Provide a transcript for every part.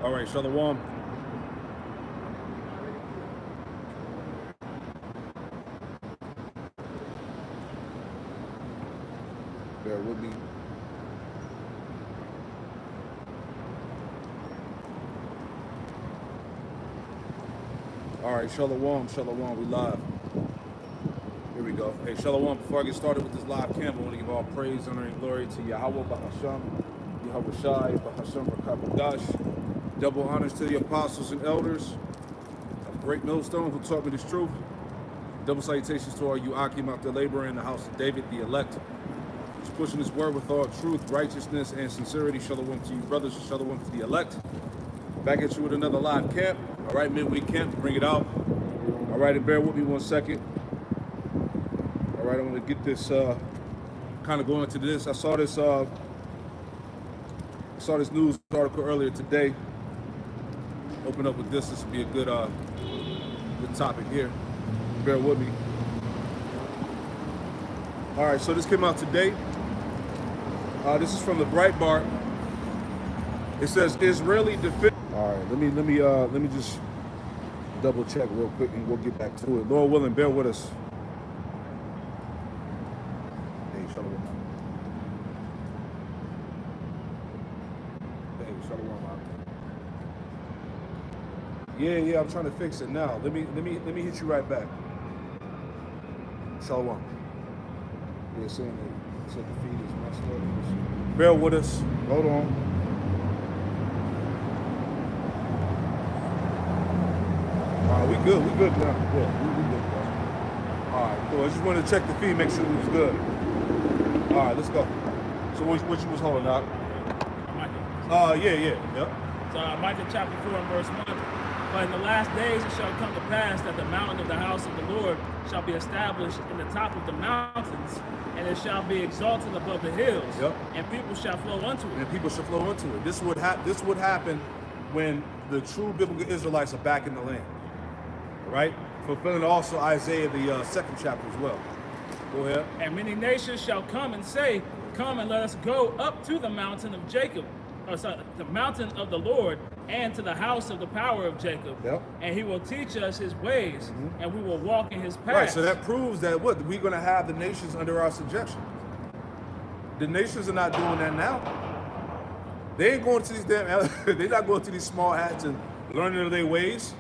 All right, Shalom. Bear with me. All right, Shalom, Shalom, we live. Here we go. Hey, Shalom, before I get started with this live camp, I want to give all praise, honor, and glory to Yahweh, Bahasham, Yahweh Shai, Bahasham, Rakabadash. Double honors to the apostles and elders of Great Millstone who taught me this truth. Double salutations to all you Akim out there laboring in the house of David, the elect. Who's pushing this word with all truth, righteousness, and sincerity. Shalom to you, brothers, and shalom to the elect. Back at you with another live camp. All right, midweek camp, bring it out. All right, and bear with me 1 second. All right, I'm gonna get this kind of going into this. I saw this news article earlier today. Open up with this. This would be a good topic here. Bear with me. All right, so this came out today. This is from the Breitbart. It says Israeli defense. All right, let me just double check real quick and we'll get back to it. Lord willing, bear with us. Hey, Shalom. Hey, Shalom. Yeah, I'm trying to fix it now. Let me hit you right back. Shalom. Yeah, saying that the feed is messed up. Bear with us. Hold on. All right, we good now. Yeah, we good, bro. All right, cool. I just wanted to check the feed, make sure it was good. All right, let's go. So what you was holding out? Micah. Yep. So Micah chapter 4 and verse 1. But in the last days it shall come to pass that the mountain of the house of the Lord shall be established in the top of the mountains, and it shall be exalted above the hills. Yep. And people shall flow unto it. And people shall flow into it. This would happen when the true biblical Israelites are back in the land. Right? Fulfilling also Isaiah, the second chapter as well. Go ahead. And many nations shall come and say, come and let us go up to the mountain of Jacob, the mountain of the Lord, and to the house of the power of Jacob. Yep. And he will teach us his ways, and we will walk in his paths. Right, so that proves that what? We're going to have the nations under our subjection. The nations are not doing that now. They ain't going to these they're not going to these small hats and learning of their ways.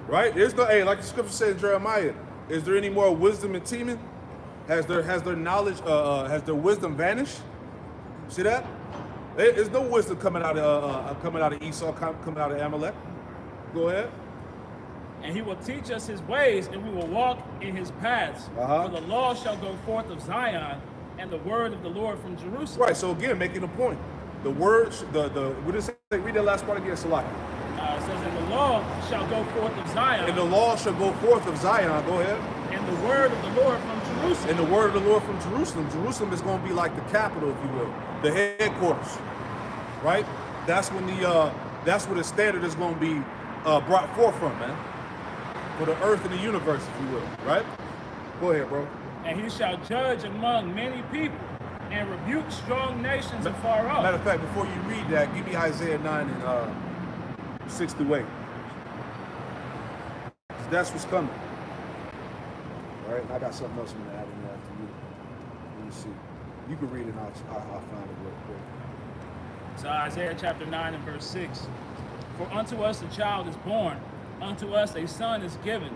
Right? There's no, like the scripture says in Jeremiah, is there any more wisdom in Teman? Has their knowledge, has their wisdom vanished? See that? There's no wisdom coming out of Esau, coming out of Amalek. Go ahead. And he will teach us his ways, and we will walk in his paths. For the law shall go forth of Zion, and the word of the Lord from Jerusalem. Right. So again, making a point. The word, what does it say? Read that last part again, Salaki. It says, and the law shall go forth of Zion. And the law shall go forth of Zion. Go ahead. And the word of the Lord from Jerusalem. And the word of the Lord from Jerusalem. Jerusalem is going to be like the capital, if you will, the headquarters. Right? That's when that's where the standard is going to be brought forth from, man. For the earth and the universe, if you will. Right? Go ahead, bro. And he shall judge among many people, and rebuke strong nations afar off. Matter of fact, before you read that, give me Isaiah 9 and 6 through 8. That's what's coming. All right, I got something else I'm going to add in there after you. Let me see. You can read it, and I'll find it real quick. So Isaiah chapter 9 and verse 6. For unto us a child is born, unto us a son is given,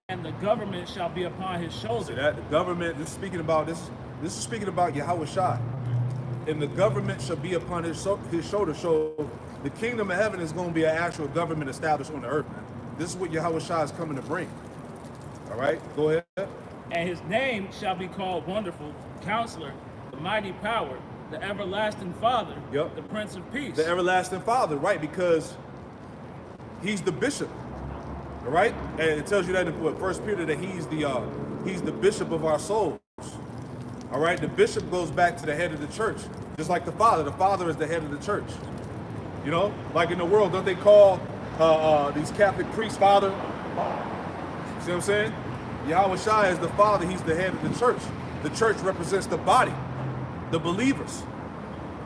and the government shall be upon his shoulder. See that? The government, this is speaking about Yahweh Shai. And the government shall be upon his shoulder. So the kingdom of heaven is going to be an actual government established on the earth, man. This is what Yahweh Shai is coming to bring. All right, go ahead. And his name shall be called Wonderful, Counselor, the Mighty Power, the Everlasting Father, the Prince of Peace. The Everlasting Father, right, because he's the bishop, all right? And it tells you that in 1 Peter that he's the bishop of our souls. All right, the bishop goes back to the head of the church, just like the father. The father is the head of the church. You know, like in the world, don't they call these Catholic priests father? See what I'm saying? Yahweh Shai is the father. He's the head of the church. The church represents the body, the believers.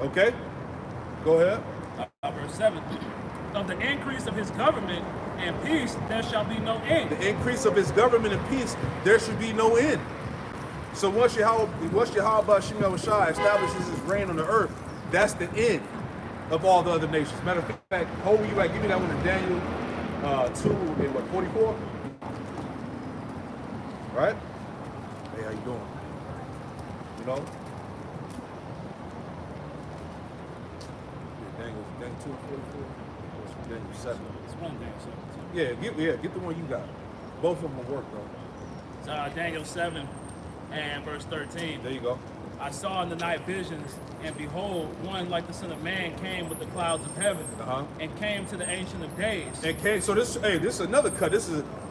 Okay? Go ahead. Verse 7. of the increase of his government and peace there shall be no end. The increase of his government and peace, there should be no end. So once Yahweh Bashim Yahushua establishes his reign on the earth, that's the end of all the other nations. Matter of fact, hold where you at, give me that one in Daniel 2 and what, 44? Right? Hey, how you doing? You know? Daniel 2 and 44? Daniel 7. It's one Daniel 7. Get the one you got. Both of them will work though. Daniel 7 and verse 13. There you go. I saw in the night visions, and behold, one like the Son of Man came with the clouds of heaven, and came to the Ancient of Days. And came, so this is another cut.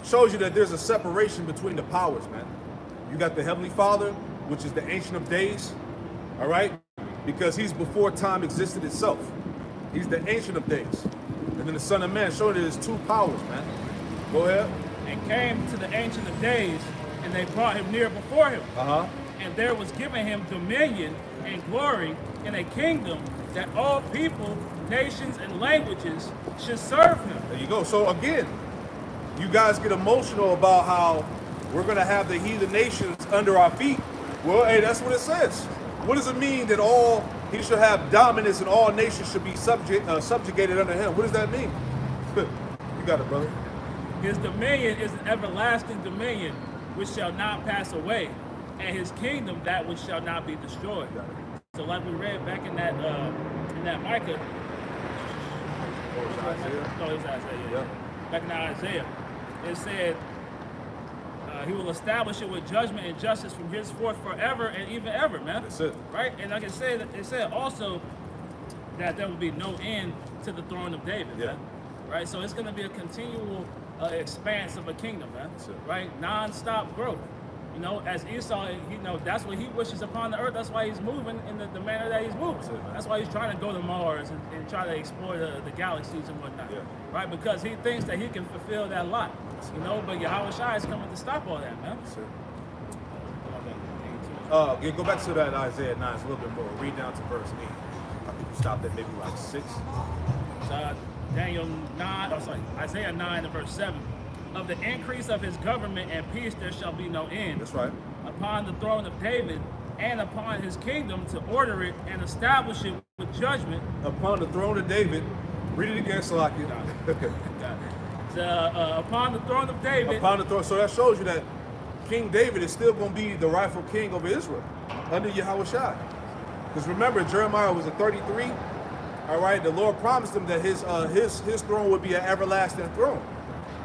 Shows you that there's a separation between the powers, man. You got the Heavenly Father, which is the Ancient of Days, all right? Because he's before time existed itself. He's the Ancient of Days. And then the Son of Man, showing there's two powers, man. Go ahead. And came to the Ancient of Days, and they brought him near before him. And there was given him dominion and glory and a kingdom that all people, nations, and languages should serve him. There you go. So again, you guys get emotional about how we're going to have the heathen nations under our feet. Well, hey, that's what it says. What does it mean that he should have dominance and all nations should be subjugated under him? What does that mean? You got it, brother. His dominion is an everlasting dominion which shall not pass away, and his kingdom that which shall not be destroyed. So like we read back in that Micah. Oh, it was Isaiah? No, it was Isaiah. Yeah. Back in Isaiah, it said, he will establish it with judgment and justice from henceforth forever and even ever, man. That's it. Right? And like I said, it said also that there will be no end to the throne of David, man. Right? So it's going to be a continual expanse of a kingdom, man. Right? Non-stop growth. You know, as Esau, that's what he wishes upon the earth. That's why he's moving in the manner that he's moving. That's why he's trying to go to Mars and try to explore the galaxies and whatnot. Right? Because he thinks that he can fulfill that lot. But Yahweh Shai is coming to stop all that, man. Go back to that Isaiah 9, it's a little bit more. Read down to verse 8. I think you stopped at maybe like 6. Isaiah 9 and verse 7. Of the increase of his government and peace there shall be no end. That's right. Upon the throne of David and upon his kingdom to order it and establish it with judgment. Upon the throne of David. Read it again, Salaki. Upon the throne of David. Upon the throne. So that shows you that King David is still going to be the rightful king over Israel under Yahweh Shai. Because remember, Jeremiah was at 33. All right, the Lord promised him that his throne would be an everlasting throne.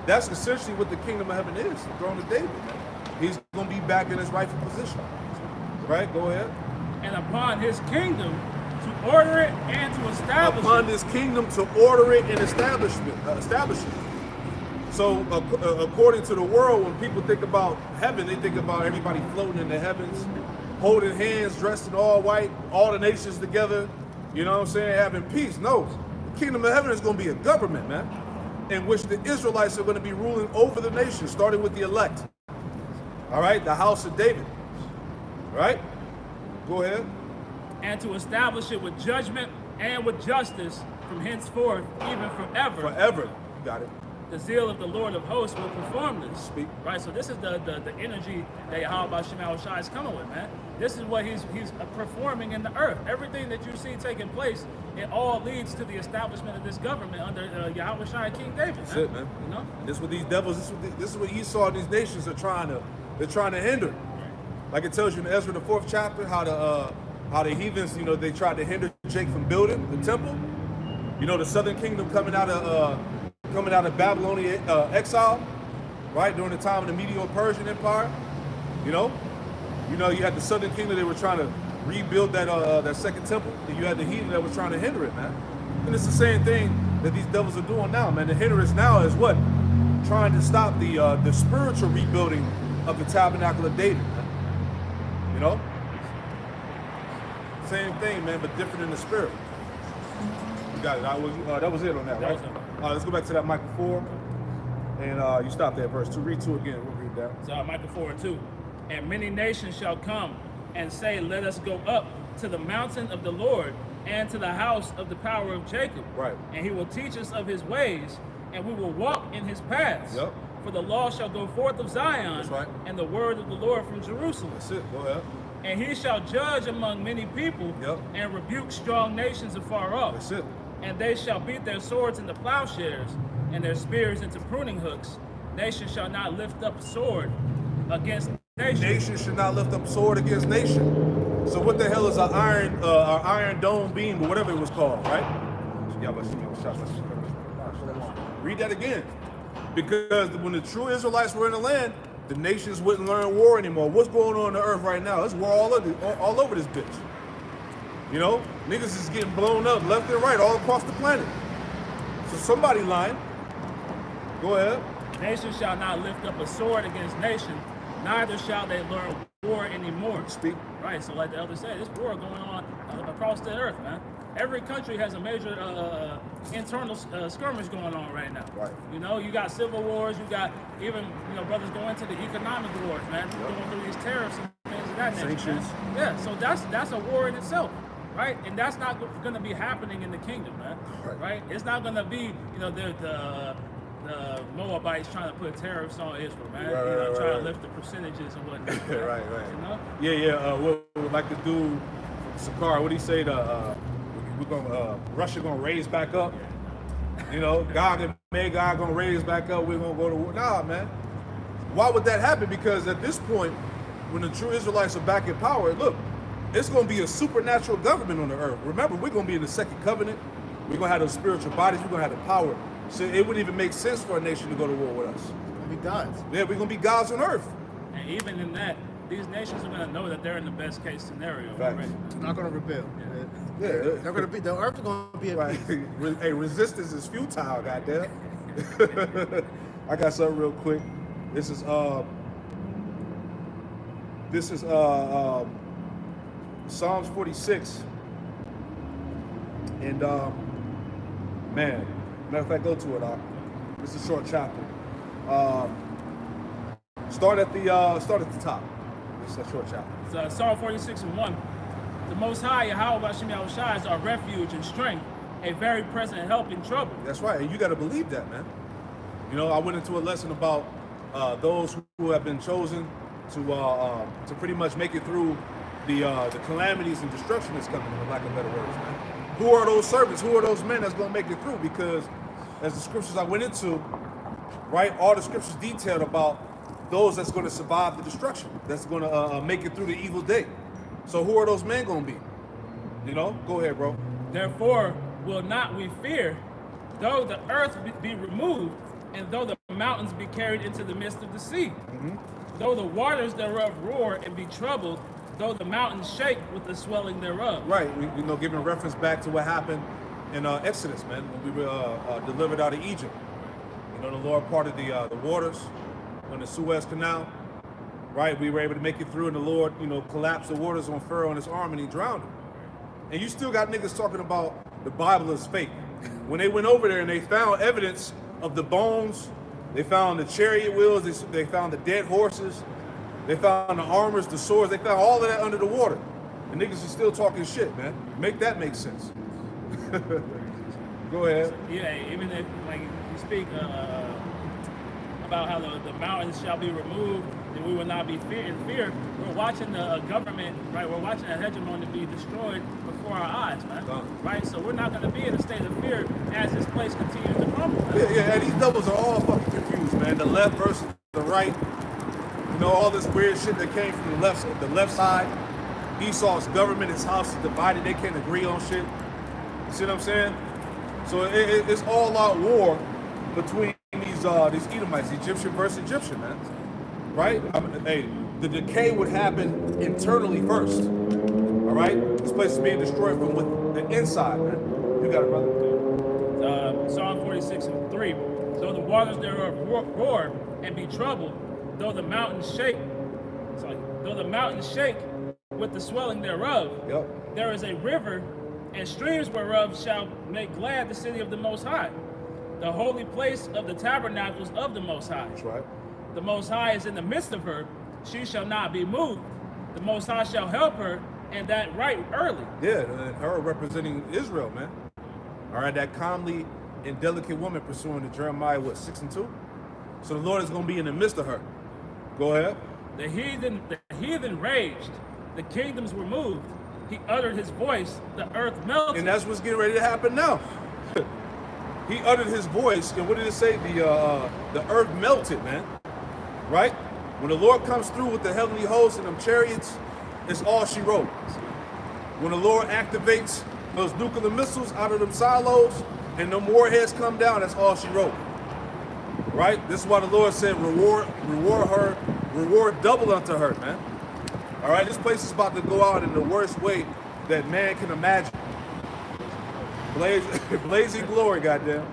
That's essentially what the kingdom of heaven is, the throne of David. He's going to be back in his rightful position. Right? Go ahead. And upon his kingdom to order it and to establish upon this kingdom to order it and establish it. So according to the world, when people think about heaven, they think about everybody floating in the heavens, holding hands, dressed in all white, all the nations together, you know what I'm saying, having peace. No, the kingdom of heaven is going to be a government, man, in which the Israelites are going to be ruling over the nation, starting with the elect. All right, the house of David. All right, go ahead. And to establish it with judgment and with justice from henceforth, even forever. Forever, you got it. The zeal of the Lord of hosts will perform this. Speak. Right, so this is the energy that Yahweh Shai is coming with, man. This is what he's performing in the earth. Everything that you see taking place, it all leads to the establishment of this government under Yahweh Shai, King David. That's it, man. You know, and this is what these devils, this is what Esau and these nations are trying to hinder. Like it tells you in Ezra the 4th chapter how the heathens, they tried to hinder Jake from building the temple. The southern kingdom coming out of Babylonian exile, right, during the time of the Medo-Persian Empire. You had the southern kingdom, they were trying to rebuild that second temple, and you had the heathen that was trying to hinder it, man. And it's the same thing that these devils are doing now, man. The hindrance now is what? Trying to stop the spiritual rebuilding of the tabernacle of David, man. Same thing, man, but different in the spirit. You got it. That was it on that, right? Let's go back to that Micah 4. And you stopped there at verse 2. Read 2 again. We'll read that. So Micah 4 and 2. And many nations shall come and say, let us go up to the mountain of the Lord, and to the house of the power of Jacob. Right. And he will teach us of his ways, and we will walk in his paths. Yep. For the law shall go forth of Zion, That's right. and the word of the Lord from Jerusalem. That's it. Go ahead. And he shall judge among many people, Yep. and rebuke strong nations afar off. That's it. And they shall beat their swords into plowshares, and their spears into pruning hooks. Nation shall not lift up a sword against nation. Nation should not lift up sword against nation. So what the hell is our iron dome beam or whatever it was called, right? Read that again. Because when the true Israelites were in the land, the nations wouldn't learn war anymore. What's going on the earth right now? It's war all over this bitch. You know, niggas is getting blown up left and right all across the planet. So somebody lying. Go ahead. Nation shall not lift up a sword against nation, neither shall they learn war anymore. Speak. Right, so like the elder said, there's war going on across the earth, man. Every country has a major internal skirmish going on right now. Right. You know, you got civil wars, you got even, brothers going to the economic wars, man. Yep. Going through these tariffs and things of that nature. Sanctions. Man. Yeah, so that's a war in itself, right? And that's not going to be happening in the kingdom, man. Right? It's not going to be, the Moabites trying to put tariffs on Israel, man. Trying to lift the percentages and whatnot. Right. You know? Yeah. What like the dude, Sakar, what he say? Russia gonna raise back up. You know, God gonna raise back up. We're gonna go to war. Nah, man. Why would that happen? Because at this point, when the true Israelites are back in power, look, it's gonna be a supernatural government on the earth. Remember, we're gonna be in the second covenant. We're gonna have those spiritual bodies. We're gonna have the power. So it wouldn't even make sense for a nation to go to war with us. We'll be gods. Yeah, we're gonna be gods on earth. And even in that, these nations are going to know that they're in the best case scenario. Facts. Right? They're not gonna rebel. Yeah. They're gonna be. The earth is gonna be at Right. peace. Hey, resistance is futile, goddamn. I got something real quick. This is Psalms 46. And man, matter of fact, go to it. It's a short chapter. Start at the top. It's a short chapter. So Psalm 46:1. The Most High, Yahweh Bashem Yahushua, is our refuge and strength, a very present help in trouble. That's right, and you got to believe that, man. You know, I went into a lesson about those who have been chosen to pretty much make it through the calamities and destruction that's coming, for lack of better words, man. Who are those servants? Who are those men that's going to make it through? Because as the scriptures I went into, right, all the scriptures detailed about those that's going to survive the destruction, that's going to make it through the evil day. So who are those men going to be? You know, go ahead, bro. Therefore will not we fear, though the earth be removed, and though the mountains be carried into the midst of the sea. Though the waters thereof roar and be troubled, though the mountains shake with the swelling thereof. Right, giving reference back to what happened in Exodus, man, when we were delivered out of Egypt. You know, the Lord parted the waters on the Suez Canal. Right, we were able to make it through, and the Lord, collapsed the waters on Pharaoh and his army, and he drowned him. And you still got niggas talking about the Bible is fake. When they went over there and they found evidence of the bones, they found the chariot wheels, they found the dead horses, they found the armors, the swords, they found all of that under the water. And niggas are still talking shit, man. Make that make sense. Go ahead. Yeah, even if you speak about how the mountains shall be removed, and we will not be in fear. We're watching the government, right? We're watching a hegemony be destroyed before our eyes, man. Right? So we're not going to be in a state of fear as this place continues to crumble. Yeah, these doubles are all fucking confused, man. The left versus the right. All this weird shit that came from the left side. Esau's government, his house is divided. They can't agree on shit. You see what I'm saying? So it's all out war between these Edomites, Egyptian versus Egyptian, man. Right? The decay would happen internally first. All right? This place is being destroyed from the inside, man. You got it, brother. Psalm 46:3. Though the waters thereof roar and be troubled, though the mountains shake with the swelling thereof, there is a river, and streams whereof shall make glad the city of the Most High, the holy place of the tabernacles of the Most High. That's right. The Most High is in the midst of her, she shall not be moved. The Most High shall help her, And that right early. Yeah, and her representing Israel, man. All right, that comely and delicate woman pursuing the Jeremiah, 6:2? So the Lord is going to be in the midst of her. Go ahead. The heathen raged, the kingdoms were moved. He uttered his voice, the earth melted. And that's what's getting ready to happen now. He uttered his voice, and what did it say? The earth melted, man. Right? When the Lord comes through with the heavenly hosts and them chariots, it's all she wrote. When the Lord activates those nuclear missiles out of them silos and them warheads come down, that's all she wrote. Right? This is why the Lord said, reward her, reward double unto her, man. All right, this place is about to go out in the worst way that man can imagine. Blazing glory, goddamn.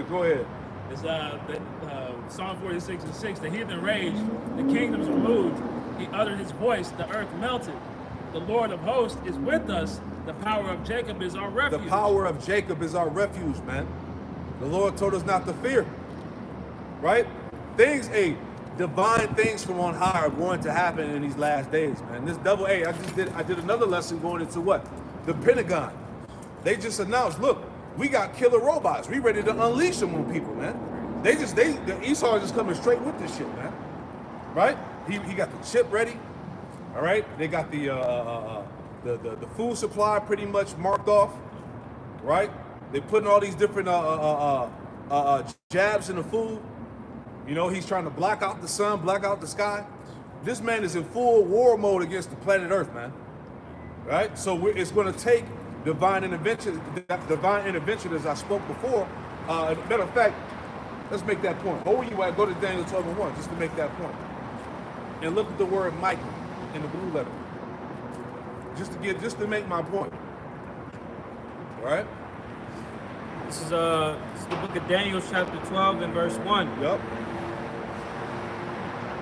Go ahead. It's Psalm 46:6. The heathen raged, the kingdoms were moved. He uttered his voice, the earth melted. The Lord of hosts is with us. The power of Jacob is our refuge. The power of Jacob is our refuge, man. The Lord told us not to fear. Right? Divine things from on high are going to happen in these last days, man. This double A, I did another lesson going into what? The Pentagon. They just announced, look, we got killer robots. We ready to unleash them on people, man. The Esau is just coming straight with this shit, man. Right? He got the chip ready. All right? They got the food supply pretty much marked off. Right? They're putting all these different jabs in the food. You know, he's trying to block out the sun, block out the sky. This man is in full war mode against the planet Earth, man. Right? So it's going to take divine intervention, as I spoke before. Matter of fact, let's make that point. Where you at? Go to Daniel 12:1, just to make that point. And look at the word Michael in the blue letter. Just to make my point. All right? This is the book of Daniel, chapter 12 and verse 1. Yep.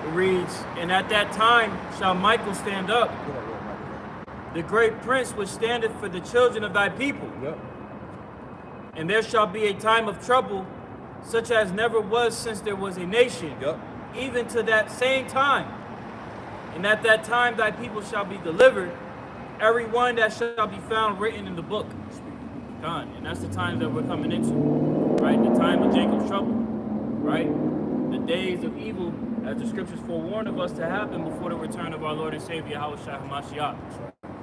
It reads, "And at that time shall Michael stand up, the great prince which standeth for the children of thy people. Yep. And there shall be a time of trouble, such as never was since there was a nation, Yep. even to that same time. And at that time thy people shall be delivered, every one that shall be found written in the book." Done. And that's the time that we're coming into, right? The time of Jacob's trouble, right? The days of evil, as the scriptures forewarn of us to happen before the return of our Lord and Savior, Yahushua HaMashiach.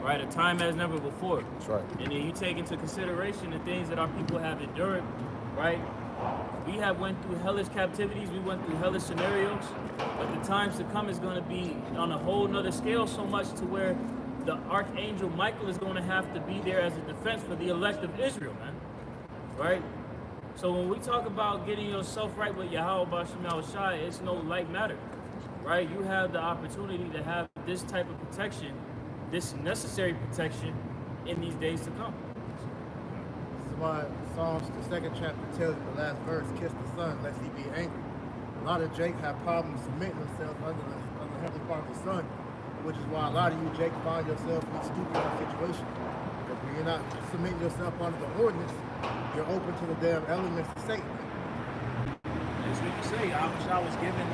Right? A time as never before. That's right. And then you take into consideration the things that our people have endured, right? We have went through hellish captivities, we went through hellish scenarios, but the times to come is going to be on a whole nother scale, so much to where the Archangel Michael is going to have to be there as a defense for the elect of Israel, man. Right? So when we talk about getting yourself right with Yahweh Bashim Yahushai, it's no light matter. Right? You have the opportunity to have this type of protection, this necessary protection in these days to come. This is why Psalms, the 2nd chapter, tells you the last verse, kiss the Son, lest he be angry. A lot of Jake have problems submitting themselves under the heavenly part of the Son, which is why a lot of you, Jake, find yourself in stupid situations. Because when you're not submitting yourself under the ordinance, you're open to the damn elements of Satan. As we can say, Yahushua was given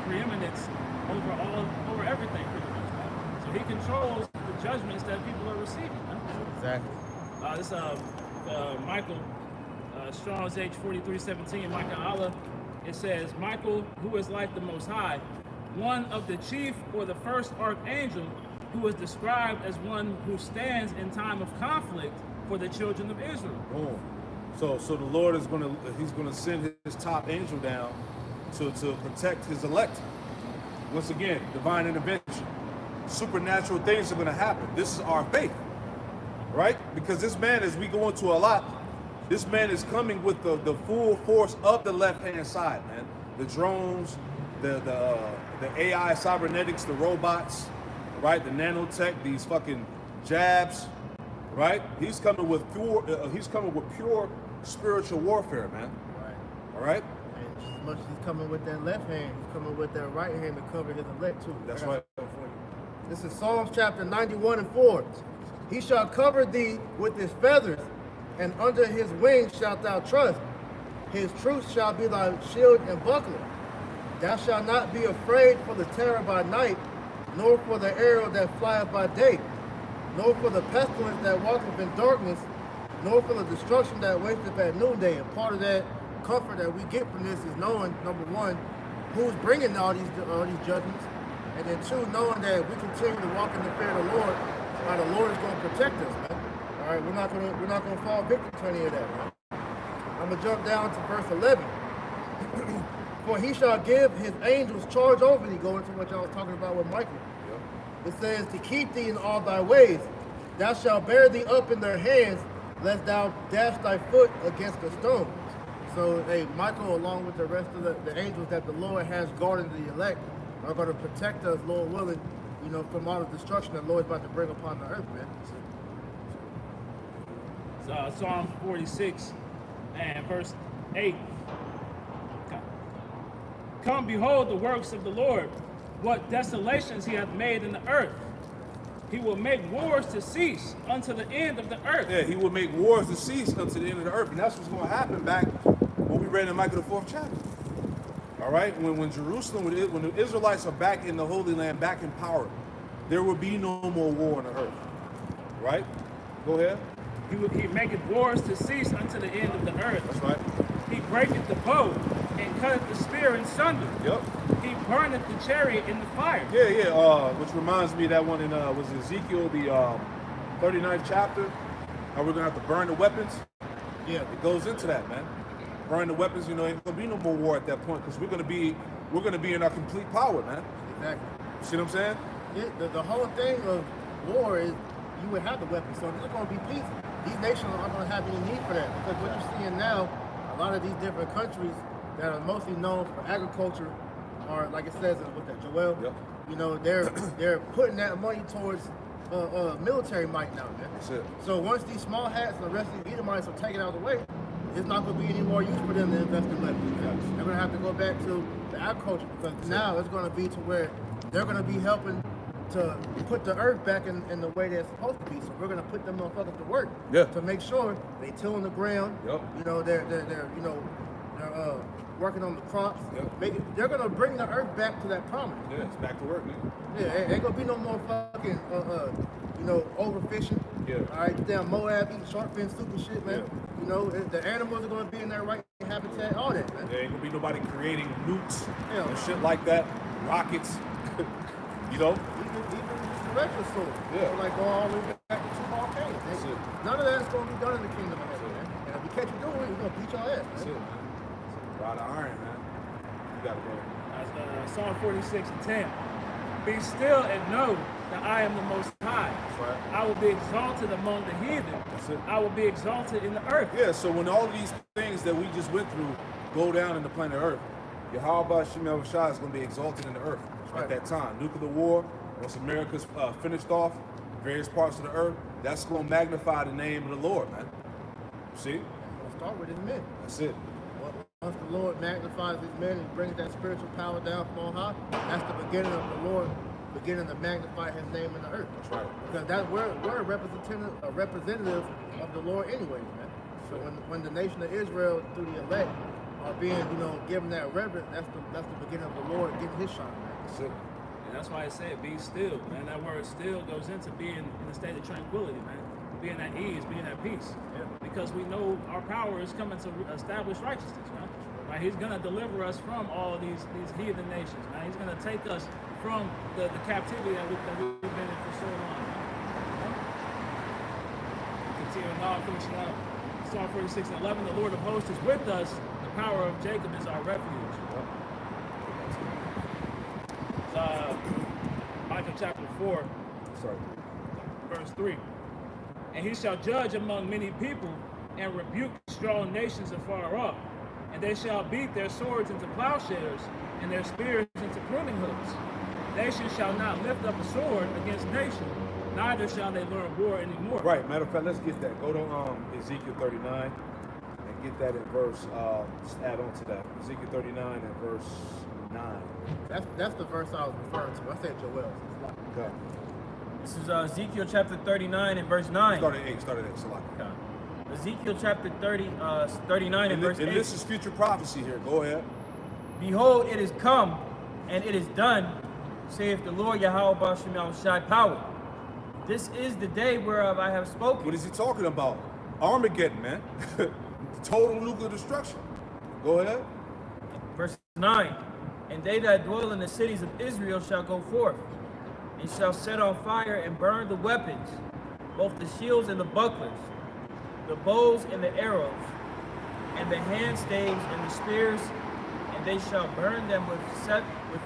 preeminence over everything, pretty much, right? So he controls the judgments that people are receiving, right? Exactly. This Michael, Strong's H 43:17, Michael Allah. It says, Michael, who is like the Most High, one of the chief or the first archangel, who is described as one who stands in time of conflict for the children of Israel. Boom. So the Lord is he's gonna send his top angel down to protect his elect. Once again, divine intervention. Supernatural things are gonna happen. This is our faith. Right? Because this man, as we go into a lot, this man is coming with the full force of the left-hand side, man. The drones, the AI cybernetics, the robots, right? The nanotech, these fucking jabs, right? He's coming with pure spiritual warfare, man. Right. All right? And just as much as he's coming with that left hand, he's coming with that right hand to cover his elect too. That's I got right. something for you. This is Psalms chapter 91:4. He shall cover thee with his feathers, and under his wings shalt thou trust. His truth shall be thy shield and buckler. Thou shalt not be afraid for the terror by night, nor for the arrow that flieth by day, nor for the pestilence that walketh in darkness, nor for the destruction that wasteth at noonday. And part of that comfort that we get from this is knowing, number one, who's bringing all these judgments, and then two, knowing that if we continue to walk in the fear of the Lord, the Lord is going to protect us, man. All right, we're not gonna fall victim to any of that, man. I'm gonna jump down to verse 11. For he shall give his angels charge over thee, going to what y'all was talking about with Michael. It says, to keep thee in all thy ways. Thou shalt bear thee up in their hands, lest thou dash thy foot against a stone. So, hey, Michael, along with the rest of the angels that the Lord has guarding the elect, are going to protect us, Lord willing, you know, from all the destruction that the Lord is about to bring upon the earth, man. Psalm 46 and verse 8. Come, behold the works of the Lord, what desolations he hath made in the earth. He will make wars to cease unto the end of the earth. Yeah, he will make wars to cease unto the end of the earth. And that's what's going to happen back when we read in Micah the 4th chapter. All right? When Jerusalem, when the Israelites are back in the Holy Land, back in power, there will be no more war on the earth. Right? Go ahead. He maketh wars to cease unto the end of the earth. That's right. He breaketh the bow and cutteth the spear in sunder. Yep. He burneth the chariot in the fire. Yeah. Which reminds me of that one in was Ezekiel the 39th chapter. How we're gonna have to burn the weapons. Yeah, it goes into that, man. Burn the weapons. You know, ain't gonna be no more war at that point because we're gonna be in our complete power, man. Exactly. See what I'm saying? Yeah, the whole thing of war is you would have the weapons, so there's going to be peace. These nations aren't going to have any need for that because what you're seeing now, a lot of these different countries that are mostly known for agriculture are, like it says with that Joel, yep. You know, they're putting that money towards military might now, man. That's it. So once these small hats and the rest of the Edomites are taken out of the way, it's not going to be any more use for them to invest in weapons. Yes. They're going to have to go back to the agriculture because now it's going to be to where they're going to be helping to put the earth back in the way that it's supposed to be. So we're going to put them motherfuckers to work to make sure they tilling the ground. Yep. You know, they're working on the crops. Yep. They're going to bring the earth back to that promise. Yeah, it's back to work, man. Yeah, ain't going to be no more fucking, overfishing. Yeah. All right, damn Moab eating shark fin soup and shit, man. Yeah. You know, the animals are going to be in their right habitat, all that, man. There ain't gonna be nobody creating nukes Yeah. and shit like that, rockets. You know? Even the regular sword. Yeah. So like go all the way back to Tupac Caves. That's it. None of that's going to be done in the kingdom of heaven, man. And if we catch you doing it, we're going to beat your ass, man. That's it, man. Rod of iron, man. You gotta go. Psalm 46 and 10. Be still and know that I am the Most High. That's right. I will be exalted among the heathen. That's it. I will be exalted in the earth. Yeah, so when all these things that we just went through go down in the planet Earth, Yahweh Shemel Shah is going to be exalted in the earth at that time. Nuclear war, once America's finished off, various parts of the earth, that's going to magnify the name of the Lord, man. See? We'll start with his men. That's it. Once the Lord magnifies his men and brings that spiritual power down from on high, that's the beginning of the Lord beginning to magnify his name in the earth. That's right. Because we're a representative of the Lord anyways, man. So when the nation of Israel through the elect are being, given that reverence, that's the beginning of the Lord getting his shine, man. That's it. And that's why I said be still, man. That word still goes into being in a state of tranquility, man. Being at ease, being at peace. Yeah. Because we know our power is coming to establish righteousness, man. Right? He's gonna deliver us from all these heathen nations, man. He's gonna take us from the captivity that we've been in for so long. Continuing on, finishing up. Psalm 46 and 11, the Lord of hosts is with us. The power of Jacob is our refuge. Micah chapter 4, verse 3. And he shall judge among many people and rebuke strong nations afar off. And they shall beat their swords into plowshares and their spears into pruning hooks. Nation shall not lift up a sword against nation, neither shall they learn war anymore. Right. Matter of fact, let's get that. Go to Ezekiel 39 and get that in verse. Just add on to that. Ezekiel 39 and verse 9. That's the verse I was referring to. I said Joel. Okay. This is Ezekiel chapter 39 and verse 9. Start at 8. Salaki. Okay. Ezekiel chapter 39 and verse 8. And this is future prophecy here. Go ahead. Behold, it is come, and it is done, saith the Lord Yahweh Shai power. This is the day whereof I have spoken. What is he talking about? Armageddon, man. Total nuclear destruction. Go ahead. Verse 9. And they that dwell in the cities of Israel shall go forth, and shall set on fire and burn the weapons, both the shields and the bucklers, the bows and the arrows, and the hand staves and the spears, and they shall burn them with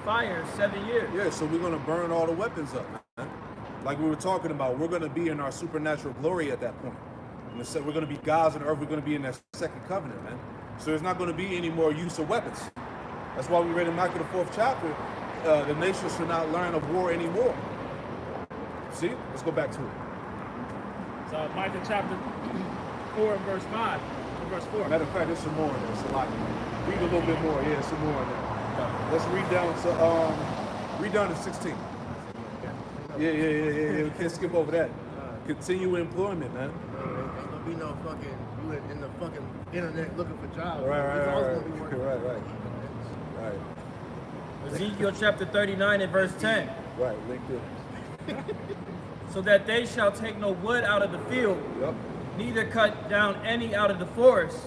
fire 7 years. Yeah, so we're going to burn all the weapons up, man. Like we were talking about, we're going to be in our supernatural glory at that point. We're going to be gods on earth. We're going to be in that second covenant, man. So there's not going to be any more use of weapons. That's why we read in Micah the 4th chapter, the nations should not learn of war anymore. See? Let's go back to it. So Micah chapter 4 and verse 5. Verse 4. Matter of fact, there's some more in there. It's a lot. Read a little bit more. Yeah, some more in there. Let's read down to 16. Yeah. We can't skip over that. Continue employment, man. Ain't gonna be no fucking you in the fucking internet looking for jobs. Right. Ezekiel chapter 39 and verse 10. Right, LinkedIn. So that they shall take no wood out of the field, Yep. neither cut down any out of the forest,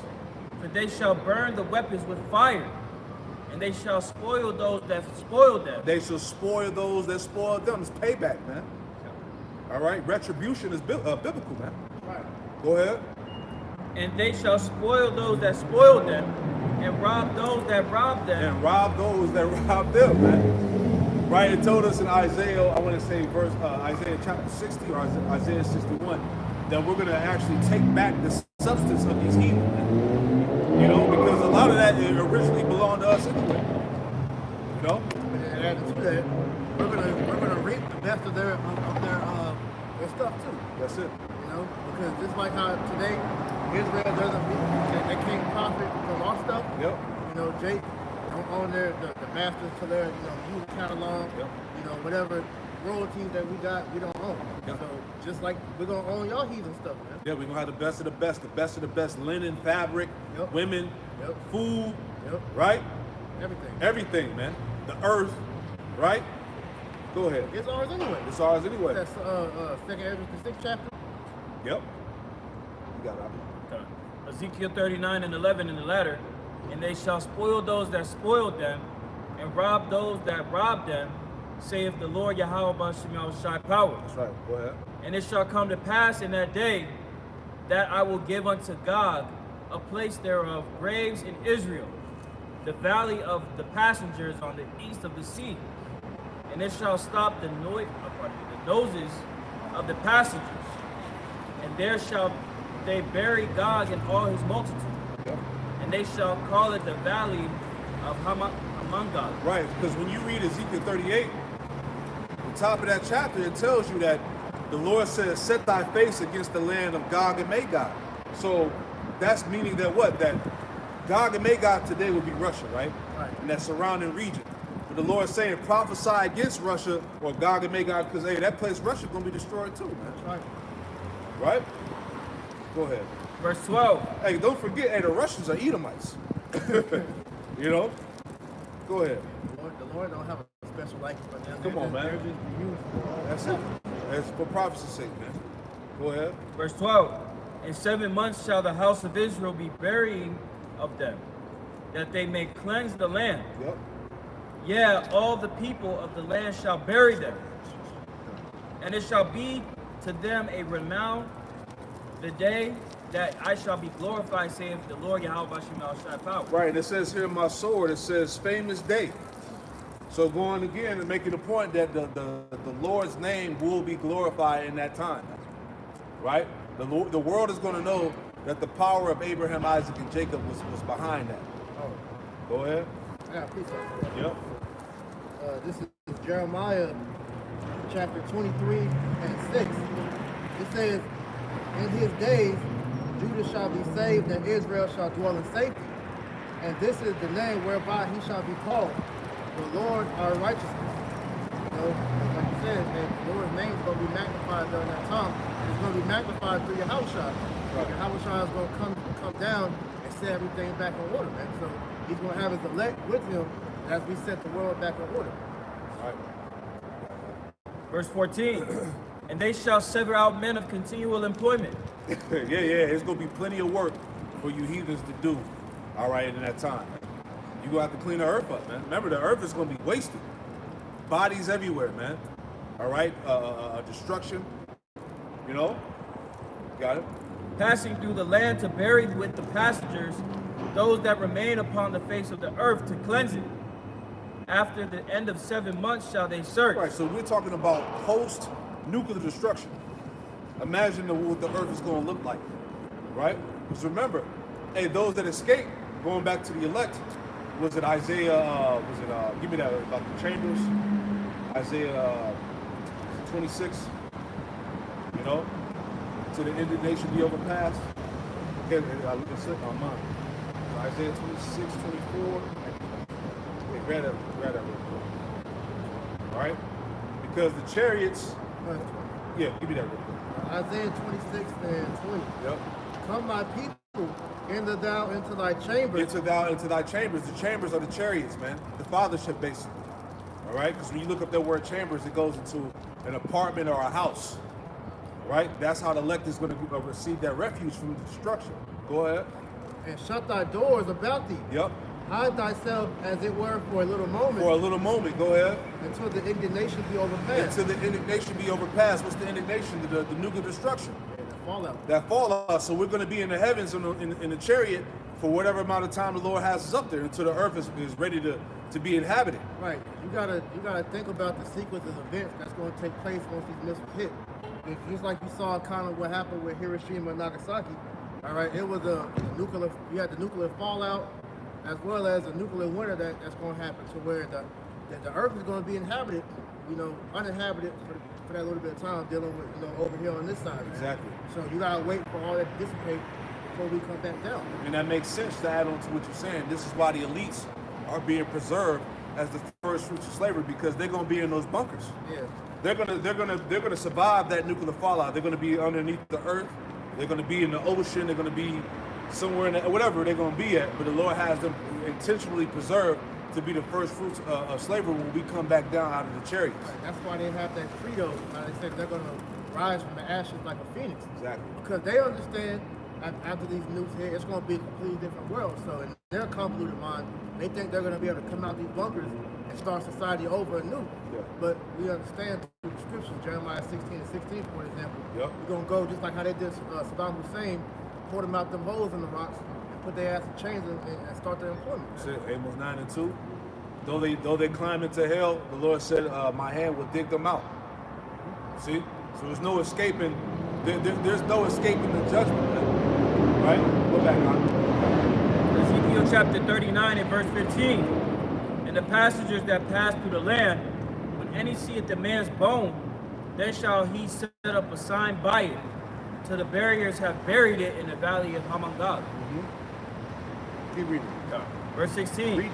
for they shall burn the weapons with fire, and they shall spoil those that spoiled them. They shall spoil those that spoiled them. It's payback, man. All right, retribution is biblical, man. Right. Go ahead. And they shall spoil those that spoiled them, and rob those that robbed them. And rob those that rob them, man. Right? It told us in Isaiah, I want to say Isaiah chapter 60 or Isaiah 61, that we're going to actually take back the substance of these heathen, man. You know, because a lot of that originally belonged to us anyway. You know? And added to that, we're gonna reap the best of their stuff too. That's it. You know, because just like how today Israel they can't profit from our stuff. Yep. You know, Jake don't own the masters to their youth catalog. Yep. You know, whatever royalties that we got, we don't own. Yep. So just like we're gonna own y'all heathen stuff, man. Yeah, we're going to have the best of the best linen, fabric, Yep. women, Yep. food, Yep. right? Everything. Everything, man. The earth, right? Go ahead. It's ours anyway. It's ours anyway. That's 2nd Ezra, the 6th chapter. Yep. You got it. Okay. Ezekiel 39 and 11 in the latter, and they shall spoil those that spoiled them, and rob those that robbed them, saith the Lord Yahweh Bashim Shai power. That's right. Go ahead. And it shall come to pass in that day that I will give unto Gog a place thereof graves in Israel, the valley of the passengers on the east of the sea. And it shall stop the noses of the passengers, and there shall they bury Gog and all his multitude, Yep. and they shall call it the valley of Hamongog. Right, because when you read Ezekiel 38, the top of that chapter, it tells you that the Lord says, set thy face against the land of Gog and Magog. So that's meaning that what? That Gog and Magog today would be Russia, right? Right. And that surrounding region. But the Lord's saying, prophesy against Russia or Gog and Magog, because hey, that place, Russia, going to be destroyed too, man. That's right. Right? Go ahead. Verse 12. Hey, don't forget, hey, the Russians are Edomites. You know? Go ahead. The Lord don't have a special liking for them. Come on, man. They're just used for That's it. That's for prophecy's sake, man. Go ahead. Verse 12. In 7 months shall the house of Israel be burying of them, that they may cleanse the land. Yep. Yeah, all the people of the land shall bury them. And it shall be to them a renown the day that I shall be glorified, saith the Lord Yahweh Bashim Shai power. Right, and it says here in my sword, it says famous day. So going again and making the point that the Lord's name will be glorified in that time. Right? The world is going to know that the power of Abraham, Isaac, and Jacob was behind that. Oh, Go ahead. I got a piece of it. Yep. This is Jeremiah chapter 23 and 6. It says, in his days, Judah shall be saved and Israel shall dwell in safety. And this is the name whereby he shall be called, the Lord our righteousness. You know, like you said, that the Lord's name is going to be magnified during that time. It's going to be magnified through Yahushua. Right. Yahushua is going to come down and set everything back in order, man. So he's going to have his elect with him as we set the world back in order. All right. Verse 14. And they shall sever out men of continual employment. Yeah, it's gonna be plenty of work for you heathens to do, all right, in that time. You're gonna have to clean the earth up, man. Remember, the earth is gonna be wasted. Bodies everywhere, man. All right, destruction, you know? Got it? Passing through the land to bury with the passengers those that remain upon the face of the earth to cleanse it. After the end of 7 months shall they search. Right, so we're talking about post-nuclear destruction. Imagine what the earth is going to look like, right? Because remember, hey, those that escape, going back to the elect, was it Isaiah, give me that, about the chambers, Isaiah 26, you know, to the end of the nation be overpassed. Okay, I look at it on mine. Isaiah 26, 24. Hey, grab that real quick. All right? Because the chariots, yeah, give me that real quick. Isaiah 26 and 20. Yep. Come, my people, enter thou into thy chambers. Enter thou into thy chambers. The chambers are the chariots, man. The fathership, basically. All right? Because when you look up that word chambers, it goes into an apartment or a house. Right? That's how the elect is going to receive that refuge from the destruction. Go ahead. And shut thy doors about thee. Yep. Hide thyself, as it were, for a little moment. For a little moment. Go ahead. Until the indignation be overpassed. Until the indignation be overpassed. What's the indignation? The nuclear destruction. Yeah, the fallout. That fallout. So we're going to be in the heavens in the chariot for whatever amount of time the Lord has us up there until the earth is ready to be inhabited. Right. You gotta think about the sequence of events that's going to take place once these missiles hit. It's just like you saw kind of what happened with Hiroshima and Nagasaki. All right, it was a nuclear. You had the nuclear fallout, as well as a nuclear winter that's going to happen, to where the Earth is going to be inhabited, uninhabited for that little bit of time, dealing with over here on this side. Man. Exactly. So you gotta wait for all that to dissipate before we come back down. And that makes sense to add on to what you're saying. This is why the elites are being preserved as the first fruits of slavery, because they're going to be in those bunkers. Yeah. They're gonna survive that nuclear fallout. They're gonna be underneath the earth. They're gonna be in the ocean. They're gonna be somewhere in whatever they're gonna be at. But the Lord has them intentionally preserved to be the first fruits of slavery when we come back down out of the chariots. That's why they have that credo. They say they're gonna rise from the ashes like a phoenix. Exactly. Because they understand after these nukes hit, it's gonna be a completely different world. So in their convoluted mind, they think they're gonna be able to come out these bunkers and start society over anew. Yeah. But we understand through the scriptures, Jeremiah 16 and 16, for example, Yep. we're going to go just like how they did Saddam Hussein, pour them out them holes in the rocks, and put their ass in chains and start their employment. That's it. Amos 9 and 2. Though they climb into hell, the Lord said, my hand will dig them out. See? So there's no escaping. There's no escaping the judgment. Man. Right? Go back on. Ezekiel chapter 39 and verse 15. And the passengers that pass through the land, when any seeth the man's bone, then shall he set up a sign by it, till the barriers have buried it in the valley of Hamangad. Mm-hmm. Keep reading. Verse 16. Read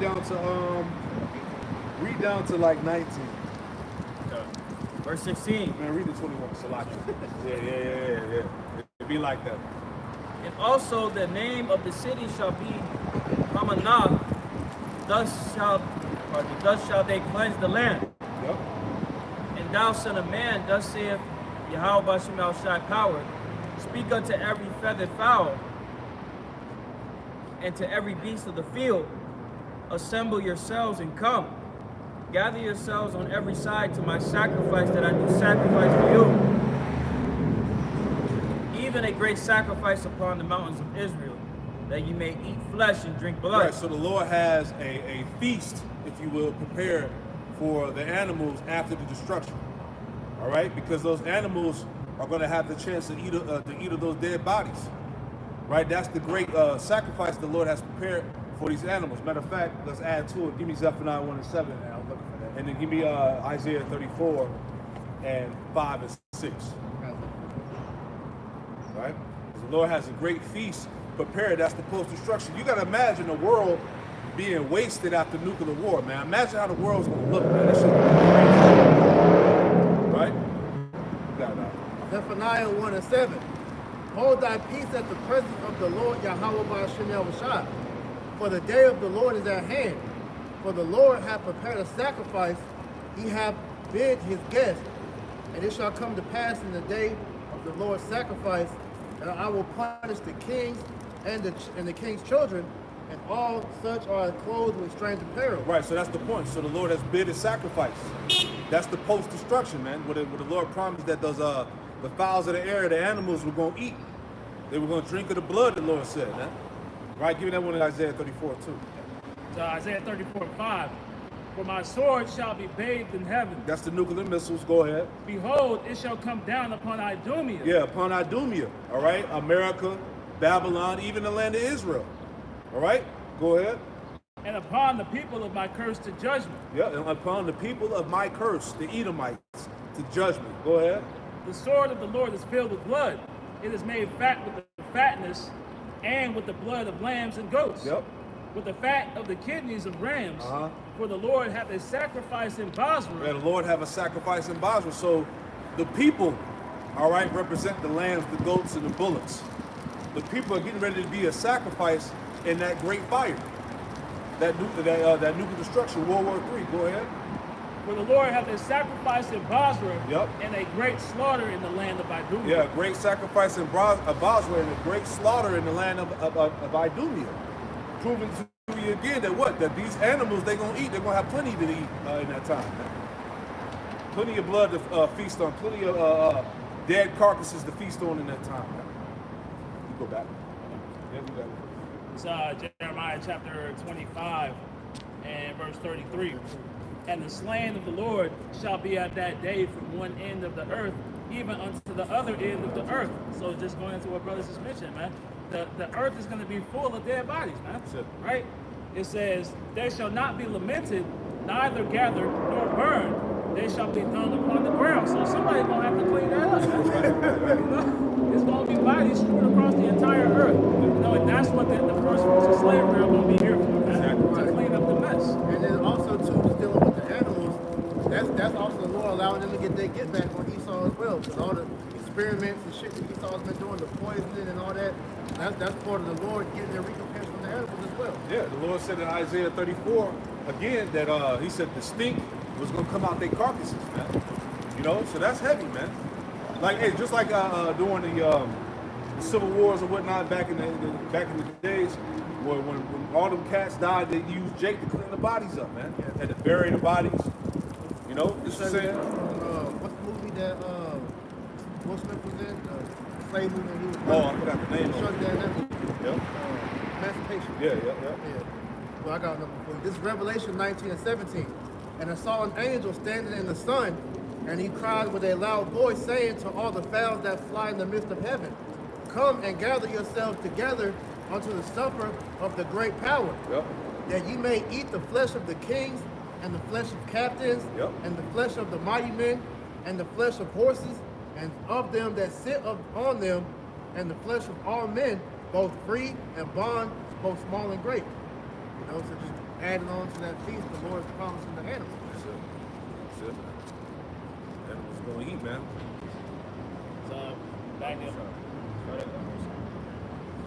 down to like 19. Verse 16. Man, read the 21. Salaki. Yeah. It'd be like that. And also the name of the city shall be Hamanah. Thus shall they cleanse the land. Yep. And thou, son of man, thus saith Yahweh Bashem El Shai power, speak unto every feathered fowl and to every beast of the field, assemble yourselves and come. Gather yourselves on every side to my sacrifice that I do sacrifice for you. Even a great sacrifice upon the mountains of Israel, that you may eat flesh and drink blood. Right, so the Lord has a feast, if you will, prepared for the animals after the destruction. All right, because those animals are going to have the chance to eat of those dead bodies. Right, that's the great sacrifice the Lord has prepared for these animals. Matter of fact, let's add to it. Give me Zephaniah 1 and 7, and I'm looking for that. And then give me Isaiah 34 and 5 and 6. Right, because the Lord has a great feast prepared. That's the post-destruction. You got to imagine the world being wasted after nuclear war, man. Imagine how the world's going to look, man. That shit right? Zephaniah 1 and 7. Hold thy peace at the presence of the Lord Yahweh Bashem El Shai. For the day of the Lord is at hand. For the Lord hath prepared a sacrifice. He hath bid his guests. And it shall come to pass in the day of the Lord's sacrifice that I will punish the kings and the king's children, and all such are clothed with strange apparel. Right, so that's the point. So the Lord has bid his sacrifice. That's the post-destruction, man. Where the Lord promised that those the fowls of the air, the animals were going to eat. They were going to drink of the blood, the Lord said, man. Right, give me that one in Isaiah 34, too. So Isaiah 34:5. For my sword shall be bathed in heaven. That's the nuclear missiles. Go ahead. Behold, it shall come down upon Idumea. Yeah, upon Idumea. All right, America, Babylon, even the land of Israel. All right, go ahead. And upon the people of my curse to judgment. Yeah, and upon the people of my curse, the Edomites, to judgment. Go ahead. The sword of the Lord is filled with blood. It is made fat with the fatness and with the blood of lambs and goats. Yep. With the fat of the kidneys of rams. Uh-huh. For the Lord hath a sacrifice in Basra. Yeah, the Lord have a sacrifice in Basra. So the people, all right, represent the lambs, the goats, and the bullocks. The people are getting ready to be a sacrifice in that great fire. That nuclear destruction, World War III. Go ahead. For the Lord hath a sacrifice in Basra. Yep. And a great slaughter in the land of Idumea. Yeah, a great sacrifice in Basra and a great slaughter in the land of Idumea. Proving to you again that these animals they're going to eat, they're going to have plenty to eat in that time. Plenty of blood to feast on, plenty of dead carcasses to feast on in that time. You go back. Yeah, you got it. It's Jeremiah chapter 25 and verse 33. And the slain of the Lord shall be at that day from one end of the earth even unto the other end of the earth. So just going into what brothers just mentioned, man. The earth is going to be full of dead bodies, man. Sure. Right? It says, they shall not be lamented, neither gathered nor burned. They shall be thrown upon the ground. So somebody's going to have to clean that up. You know? It's going to be bodies strewn across the entire earth. You know, and that's what the first fruits of slavery are going to be here for, man. Exactly. To clean up the mess. And then also too, just dealing with the animals, that's also the Lord allowing them to get their get back on Esau as well. Because all the experiments and shit that Esau's been doing, the poisoning and all that, that's part of the Lord getting their recompense from the animals as well. Yeah, the Lord said in Isaiah 34 again that he said the stink was going to come out their carcasses, man. You know, so that's heavy, man. Like, hey, just like during the civil wars or whatnot back in the days, when all them cats died, they used Jake to clean the bodies up, man. Had to bury the bodies. You know, it's the same. What's the movie that Will Smith was in? The slave movie. He was Oh, I forgot the name of it. Shut that down. Yep. Emancipation. Yeah. Well, I got another for you. This is Revelation 19 and 17. And I saw an angel standing in the sun, and he cried with a loud voice, saying to all the fowls that fly in the midst of heaven, come and gather yourselves together unto the supper of the great power, Yep. that ye may eat the flesh of the kings, and the flesh of captains, Yep. and the flesh of the mighty men, and the flesh of horses, and of them that sit on them, and the flesh of all men, both free and bond, both small and great. You know, so just adding on to that feast, the Lord is promising the animals. That's it. That's it, man. Animals going to eat, man.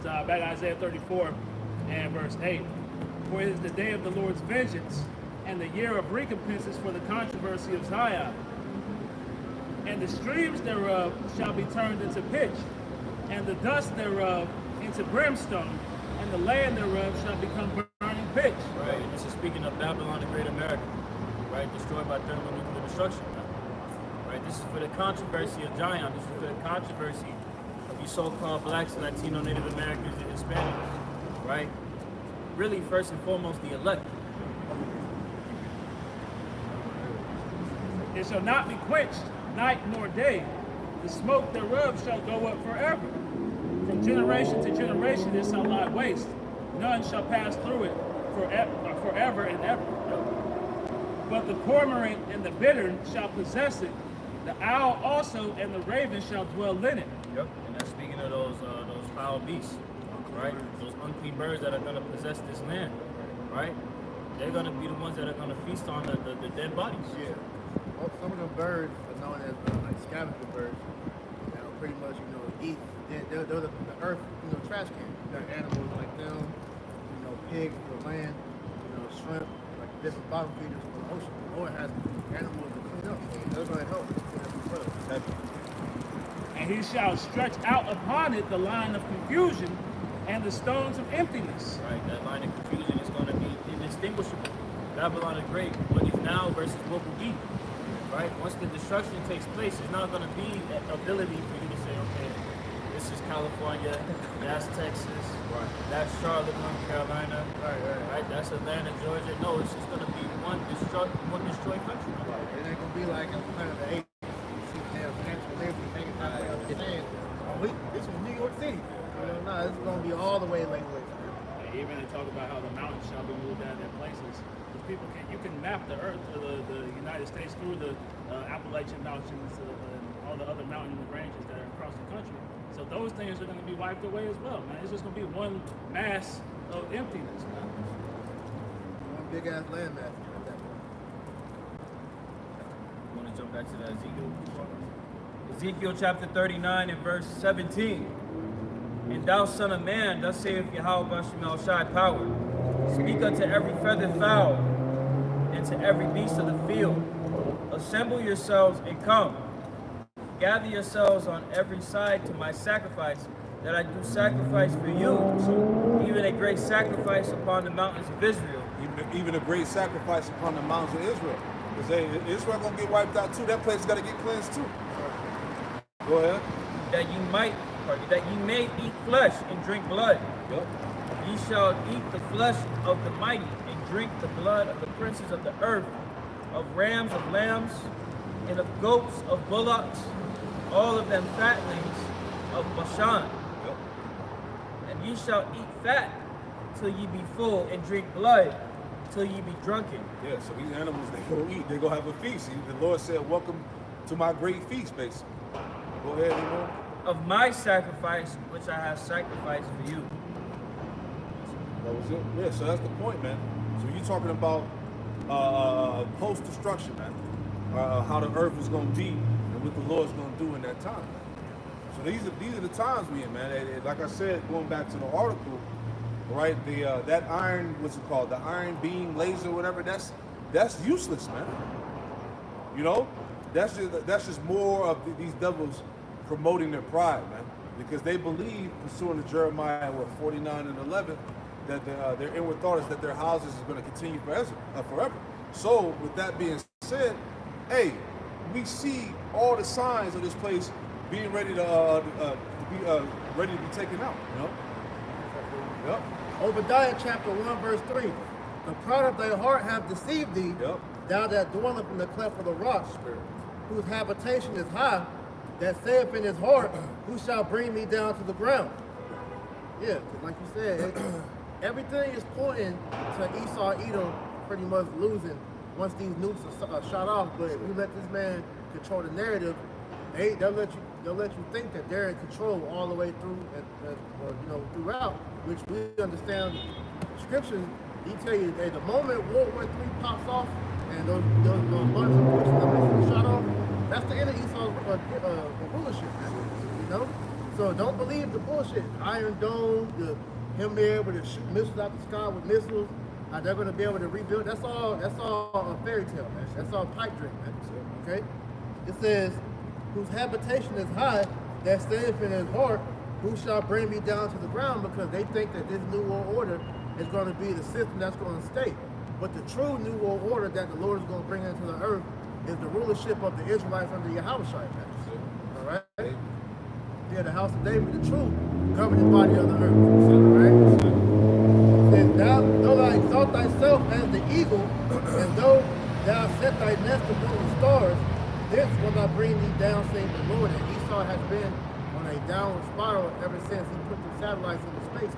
So back to Isaiah 34 and verse 8. For it is the day of the Lord's vengeance, and the year of recompenses for the controversy of Zion. And the streams thereof shall be turned into pitch, and the dust thereof into brimstone, and the land thereof shall become burning pitch. Right, and this is speaking of Babylon the Great America, right? Destroyed by thermonuclear destruction, right? This is for the controversy of Zion. This is for the controversy of you so-called blacks, Latino, Native Americans, and Hispanics, right? Really, first and foremost, the elect. It shall not be quenched night nor day. The smoke thereof shall go up forever. From generation to generation it shall lie waste. None shall pass through it forever and ever. But the cormorant and the bittern shall possess it. The owl also and the raven shall dwell in it. Yep. And that's speaking of those foul beasts, right? Those unclean birds that are going to possess this land, right? They're going to be the ones that are going to feast on the dead bodies. Yeah. Well, some of the birds are known as like scavenger birds. That will pretty much, eat. They're the earth, trash can. You got animals like them, pigs for land, shrimp, like different bottom feeders for the ocean. The Lord has animals to clean up, so they're going to help. Heavy. And he shall stretch out upon it the line of confusion and the stones of emptiness. Right, that line of confusion is going to be indistinguishable. Babylon the Great, what is now versus what will be. Right? Once the destruction takes place, there's not going to be that ability for you to say, okay, this is California, that's Texas, Right. that's Charlotte, North Carolina, right? That's Atlanta, Georgia. No, it's just going to be one destroyed country. Right. It ain't gonna be like in Planet of the Apes. You see damn Statue of Liberty hanging halfway up the stand. Oh, this was New York City. You know, nah, this is gonna be all the way like this. And even they talk about how the mountains shall be moved out of their places. Because people you can map the earth, the United States through the Appalachian Mountains and all the other mountain ranges that are across the country. So those things are going to be wiped away as well, man. It's just going to be one mass of emptiness, man. One big ass landmass at that point. I want to jump back to that Ezekiel. Ezekiel chapter 39 and verse 17. And thou son of man, thus saith Yahweh Bashem El Shai power, speak unto every feathered fowl, and to every beast of the field, assemble yourselves and come. Gather yourselves on every side to my sacrifice, that I do sacrifice for you, even a great sacrifice upon the mountains of Israel. Even a great sacrifice upon the mountains of Israel. Because Israel gonna get wiped out too. That place is gonna get cleansed too. Go ahead. That ye may eat flesh and drink blood. Yep. Ye shall eat the flesh of the mighty, and drink the blood of the princes of the earth, of rams, of lambs, and of goats, of bullocks, all of them fatlings of Bashan. Yep. And ye shall eat fat till ye be full, and drink blood till ye be drunken. Yeah, so these animals, they gonna eat, they gonna have a feast. The Lord said, welcome to my great feast, basically. Go ahead, Lord. Of my sacrifice, which I have sacrificed for you. That was it. Yeah, so that's the point, man. So you're talking about post-destruction, man. How the earth is gonna be and what the Lord's gonna do in that time. So these are the times we in, man. And like I said, going back to the article, right? That iron, what's it called? The iron beam laser, whatever. That's useless, man. You know, that's just more of these devils promoting their pride, man, because they believe, pursuant to Jeremiah 49 and 11, that their inward thought is that their houses is going to continue forever. So, with that being said, hey, we see all the signs of this place being ready to be taken out. You know? Yep. Obadiah chapter 1 verse 3. The pride of thy heart have deceived thee, Yep. thou that dwelleth in the cleft of the rock, whose habitation is high, that saith in his heart, who shall bring me down to the ground? Yeah, 'cause like you said, everything is pointing to Esau Edom pretty much losing once these nukes are shot off. But if we let this man control the narrative, they'll let you think that they're in control all the way through, throughout. Which we understand. Scriptures, they tell you that the moment World War III pops off and those bunch of portions of missiles shot off, that's the end of Esau's rulership. You know, so don't believe the bullshit. Iron Dome, him being able to shoot missiles out the sky with missiles. They're going to be able to rebuild. That's all a fairy tale, man. That's all pipe dream, man. Okay? It says, whose habitation is high, that saith in his heart, who shall bring me down to the ground? Because they think that this new world order is going to be the system that's going to stay. But the true new world order that the Lord is going to bring into the earth is the rulership of the Israelites under Yahweh. All right? Yeah, the house of David, the true governing body of the earth. All right? And though thou exalt thyself as the eagle, and though thou set thy nest among the stars, this will I bring thee down, saying the Lord. And Esau has been on a downward spiral ever since he put the satellites into space.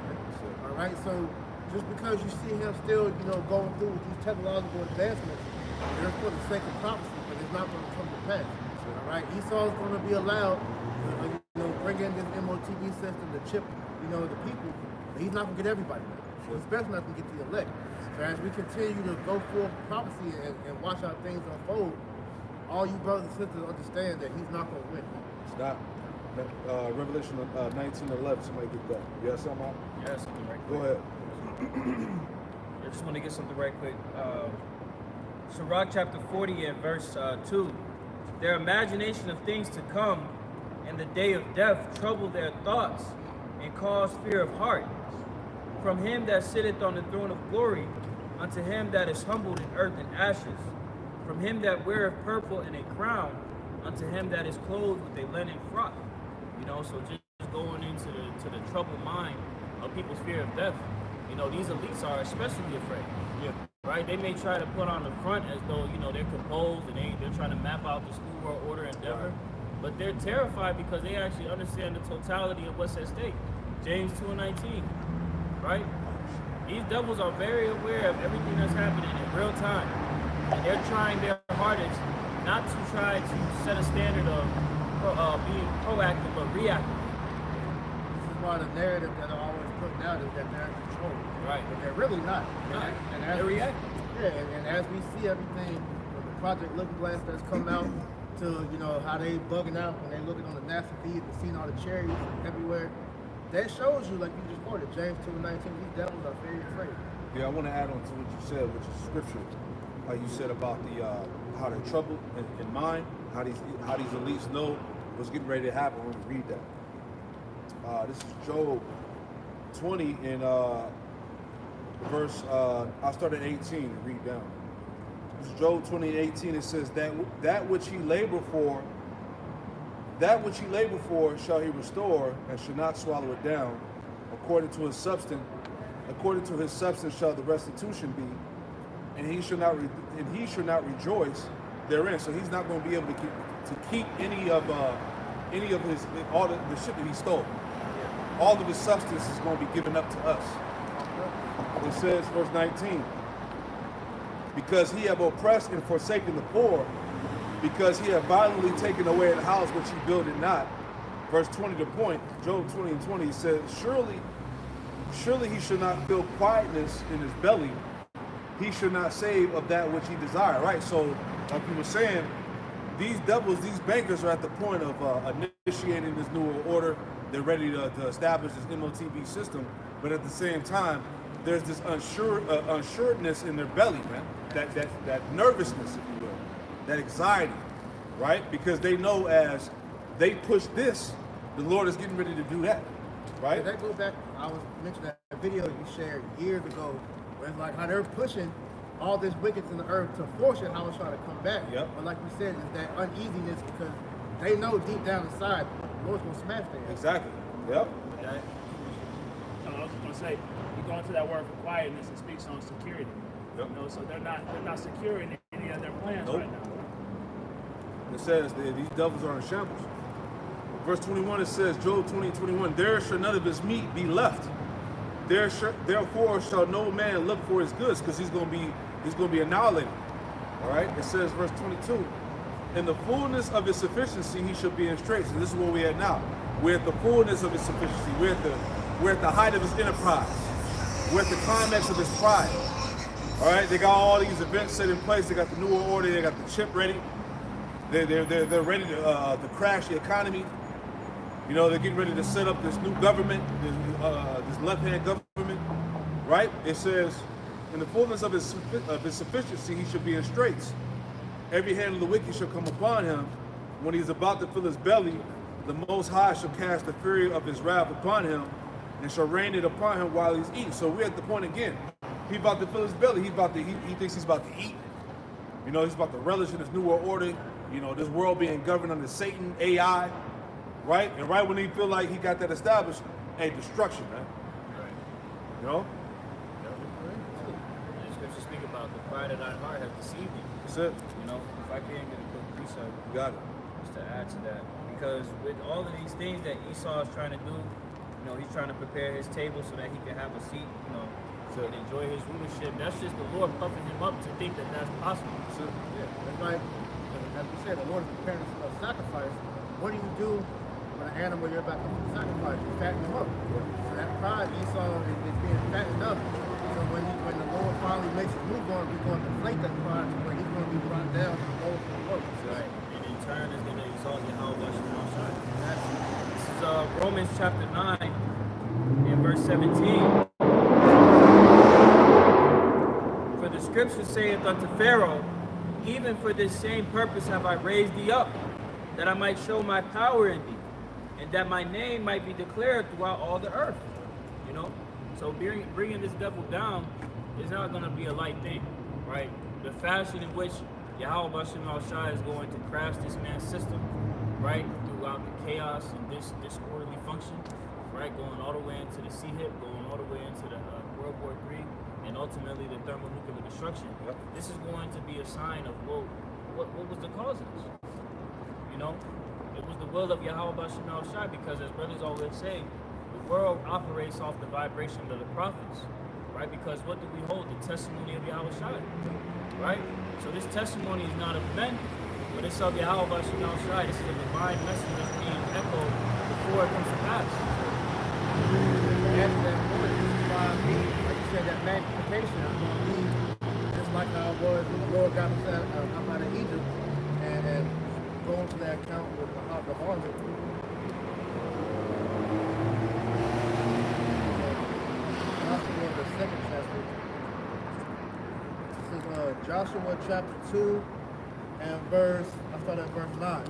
All right, so just because you see him still, going through with these technological advancements, they're for the sake of prophecy, but it's not going to come to pass. All right, Esau is going to be allowed to, bring in this MOTV system to chip, the people. But he's not going to get everybody. Especially not going to get the elect. So as we continue to go forth prophecy and watch how things unfold, all you brothers and sisters understand that he's not going to win. It's not. Revelation 19:11. Somebody get that. You have something out? Yeah, something right Go quick. ahead. I just want to get something right quick. Sirach chapter 40 and verse 2. Their imagination of things to come and the day of death trouble their thoughts and cause fear of heart. From him that sitteth on the throne of glory, unto him that is humbled in earth and ashes, from him that weareth purple and a crown, unto him that is clothed with a linen frock. You know, so just going into the troubled mind of people's fear of death. You know, these elites are especially afraid. Yeah. Right? They may try to put on the front as though, you know, they're composed and they're trying to map out this new world order endeavor. But they're terrified because they actually understand the totality of what's at stake. James 2:19, right? These devils are very aware of everything that's happening in real time. And they're trying their hardest not to try to set a standard of being proactive but reactive. This is why the narrative that are always putting out is that they're in control. Right. But they're really not. And as They're we- reactive. Yeah, and as we see everything from the Project Looking Glass that's come out to, you know, how they bugging out when they looking on the NASA feed and seeing all the chariots everywhere, that shows you, like you just quoted, James 2:19, these devils are very afraid. Yeah, I want to add on to what you said, which is scripture. How you said about the how they're troubled in mind, how these elites know what's getting ready to happen when we read that. This is Job 20 in verse. I'll start at 18 and read down. This is Job 20:18. It says that which he labored for. That which he labored for shall he restore, and shall not swallow it down. According to his substance shall the restitution be, and he shall not rejoice therein. So he's not going to be able to keep any of his all the shit that he stole. All of his substance is going to be given up to us. It says, verse 19, because he have oppressed and forsaken the poor, because he have violently taken away the house which he builded not. Verse 20, the point, Job 20:20 says, surely he should not feel quietness in his belly. He should not save of that which he desire. Right? So, like you were saying, these devils, these bankers are at the point of initiating this new world order. They're ready to establish this MOTB system. But at the same time, there's this unsureness in their belly, man. That nervousness, if you will. That anxiety, right? Because they know as they push this, the Lord is getting ready to do that, right? That goes back, I was mentioning that video you shared years ago, where it's like how they're pushing all this wickedness in the earth to force it, how it's trying to come back. Yep. But like you said, it's that uneasiness because they know deep down inside, the Lord's going to smash them. Exactly. Yep. I was just gonna say, you go into that word for quietness, it speaks on security. Yep. You know, so they're not securing any of their plans Nope. right now. It says that these devils are in shambles. Verse 21, it says, Job 20:21, there shall none of his meat be left. Therefore shall no man look for his goods, because he's gonna be annihilated. All right. It says, verse 22, in the fullness of his sufficiency he shall be in straits. And this is where we're at now. We're at the fullness of his sufficiency. We're at the height of his enterprise. We're at the climax of his pride. All right. They got all these events set in place. They got the new world order. They got the chip ready. They're ready to crash the economy. You know, they're getting ready to set up this new government, this left-hand government, right? It says, in the fullness of his sufficiency, he should be in straits. Every hand of the wicked shall come upon him. When he is about to fill his belly, the Most High shall cast the fury of his wrath upon him, and shall rain it upon him while he's eating. So we're at the point again. He's about to fill his belly. He thinks he's about to eat. You know, he's about to relish in this new world order. You know, this world being governed under Satan, AI, right? And right when he feel like he got that established, hey, destruction, man. Right. You know? And the scriptures speak about the pride of thine heart has deceived thee. That's it. You know, if I can get a quick precept You got it. just to add to that. Because with all of these things that Esau is trying to do, you know, he's trying to prepare his table so that he can have a seat, you know, and enjoy his rulership. That's just the Lord puffing him up to think that that's possible. That's it. Yeah, it's like, as we said, the Lord is preparing a sacrifice. What do you do when an animal you're about to sacrifice? You fatten them up. So that pride, Esau is being fattened up. So when the Lord finally makes his move on, he's going to deflate that pride to where he's going to be brought down to the lowest of the low. Right. And in turn is going to exalt Yahweh Shemashai. This is Romans chapter 9 and verse 17. For the scripture saith unto Pharaoh, Even for this same purpose have I raised thee up, that I might show my power in thee, and that my name might be declared throughout all the earth. You know? So bringing this devil down is not going to be a light thing, right? The fashion in which Yahweh Bashem Al-Shai is going to crash this man's system, right? Throughout the chaos and this disorderly function, right? Going all the way into the CHIP, going all the way into the World War III, and ultimately the thermonuclear destruction. Yep. This is going to be a sign of, well, what was the cause of this? You know? It was the will of Yahweh Bashem Al-Shai, because as brothers always say, the world operates off the vibration of the prophets, right? Because what do we hold? The testimony of Yahweh Shai, right? So this testimony is not of men, but it's of Yahweh Bashem Al-Shai. This is a divine message that's being echoed before it comes to pass. After that point, this is why I mean, like you said, that magnification is going to be just like how it was when the Lord got us out of Egypt and going to that account with the harlot. The second chapter. This is Joshua chapter 2 and I start at verse 9.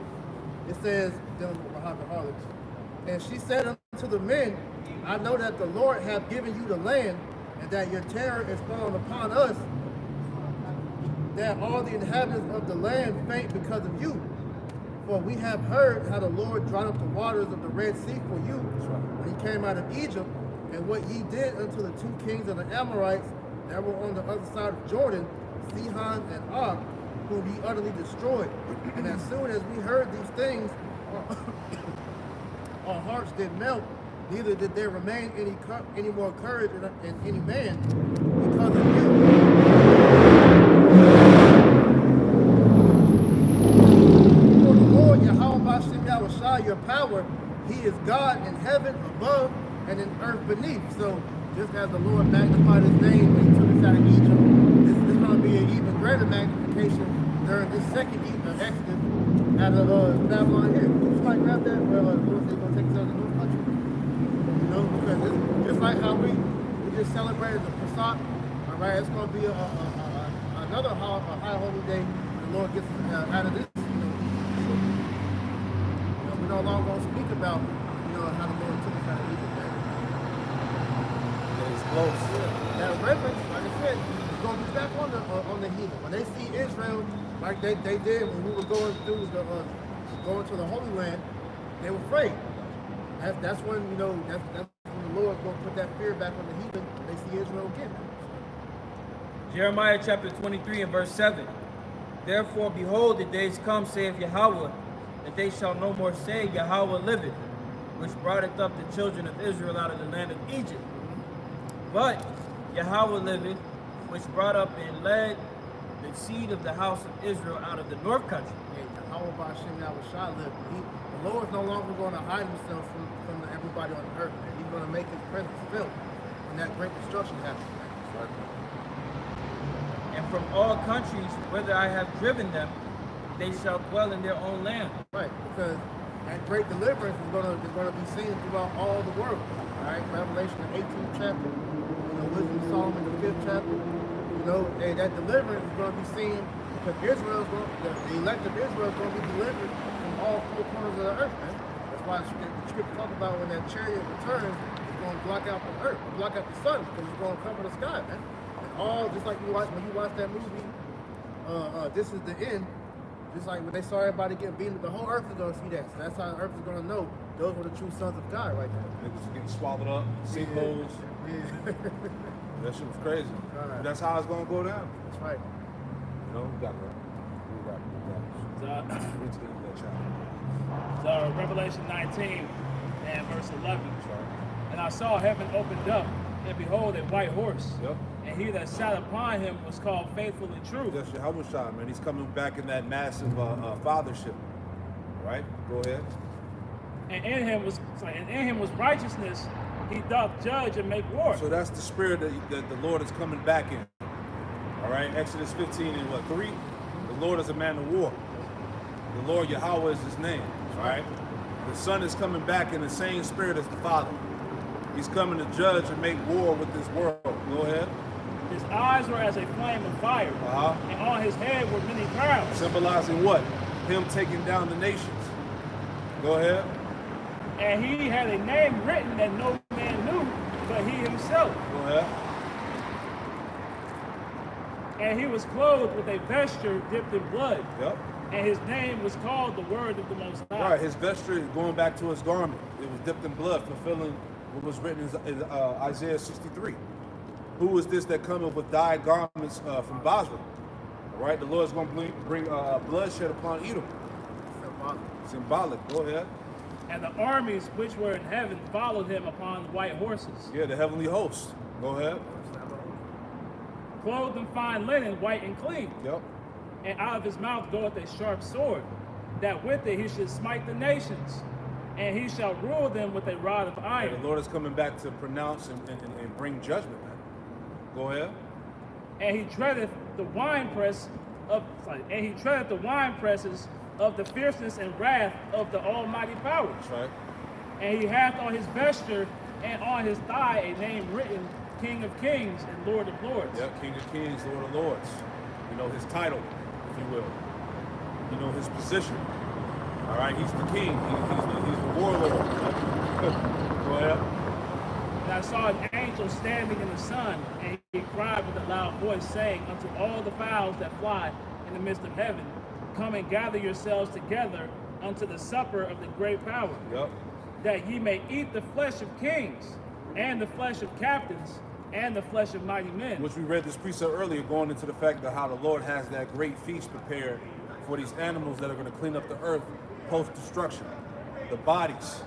It says, dealing with Rahab the harlots, and she said unto the men, I know that the Lord hath given you the land, and that your terror is fallen upon us, that all the inhabitants of the land faint because of you. For we have heard how the Lord dried up the waters of the Red Sea for you when he came out of Egypt, and what ye did unto the two kings of the Amorites that were on the other side of Jordan, Sihon and Og, whom ye utterly destroyed. And as soon as we heard these things, our hearts did melt, neither did there remain any more courage in any man because of you. For the Lord Yahweh Bashem Yahushua, your power, he is God in heaven above and in earth beneath. So just as the Lord magnified his name when he took us out of Egypt, this is going to be an even greater magnification during this second exodus out of Babylon here. Somebody grab that, well, they're going to take us out of the North Country. You know, because it's just like how we just celebrated the Pesach, all right, it's going to be another high holy day. The Lord gets us out of this. We're no longer going to speak about, how the Lord took us out of Egypt. It's close. Yeah. That reference, like I said, is going to be back on the heathen. When they see Israel, like they did when we were going through going to the Holy Land, they were afraid. That's when that's when the Lord going to put that fear back on the heathen when they see Israel again. Jeremiah chapter 23 and verse 7. Therefore, behold, the days come, saith Yahweh, that they shall no more say, Yahweh liveth, which broughteth up the children of Israel out of the land of Egypt. But Yahweh liveth, which brought up and led the seed of the house of Israel out of the north country. Yahweh Bashem Yahushua lived. The Lord is no longer going to hide himself from everybody on the earth. Man. He's going to make his presence felt when that great destruction happens. Right? And from all countries, whither I have driven them, they shall dwell in their own land. Right, because that great deliverance is going to be seen throughout all the world. All right, Revelation the 18th chapter, Wisdom of Solomon the 5th chapter. That deliverance is going to be seen because the elect of Israel is going to be delivered from all four corners of the earth, man. That's why the scripture talks about when that chariot returns, it's going to block out the earth, block out the sun, because it's going to cover the sky, man. And all, just like when you watch that movie, This Is the End, just like when they saw everybody getting beaten, the whole earth is going to see that. So that's how the earth is going to know those were the true sons of God right there. Niggas getting swallowed up, sinkholes. Yeah. That shit was crazy. Right. That's how it's gonna go down. That's right. We got that. Read to the end of that chapter. So Revelation 19 and verse 11. That's right. And I saw heaven opened up, and behold, a white horse. Yep. And he that sat upon him was called Faithful and True. That's Yahweh, man. He's coming back in that massive fathership. Right? Go ahead. And in him was righteousness. He doth judge and make war. So that's the spirit that the Lord is coming back in. All right, Exodus 15 and 3? The Lord is a man of war. The Lord Yahweh is his name. All right? The Son is coming back in the same spirit as the Father. He's coming to judge and make war with this world. Go ahead. His eyes were as a flame of fire, and on his head were many crowns. Symbolizing what? Him taking down the nations. Go ahead. And he had a name written that no man knew but he himself. Go ahead. And he was clothed with a vesture dipped in blood. Yep. And his name was called the Word of the Most High. Right, his vesture, going back to his garment, it was dipped in blood, fulfilling what was written in Isaiah 63. Who is this that cometh with dyed garments from Basra? All right, the Lord is going to bring bloodshed upon Edom. Symbolic. Go ahead. And the armies which were in heaven followed him upon white horses. Yeah, the heavenly host. Go ahead. Clothed in fine linen, white and clean. Yep. And out of his mouth goeth a sharp sword, that with it he should smite the nations, and he shall rule them with a rod of iron. And the Lord is coming back to pronounce and bring judgment, man. Go ahead. And he treadeth the winepresses of the fierceness and wrath of the Almighty power. That's right. And he hath on his vesture and on his thigh a name written, King of Kings and Lord of Lords. Yep, King of Kings, Lord of Lords. You know, his title, if you will. You know, his position. All right, he's the king. He's the warlord. Go ahead. And I saw an angel standing in the sun, and he cried with a loud voice, saying unto all the fowls that fly in the midst of heaven, come and gather yourselves together unto the supper of the great power, Yep. that ye may eat the flesh of kings, and the flesh of captains, and the flesh of mighty men. Which we read this precept earlier, going into the fact that how the Lord has that great feast prepared for these animals that are going to clean up the earth post-destruction. The bodies,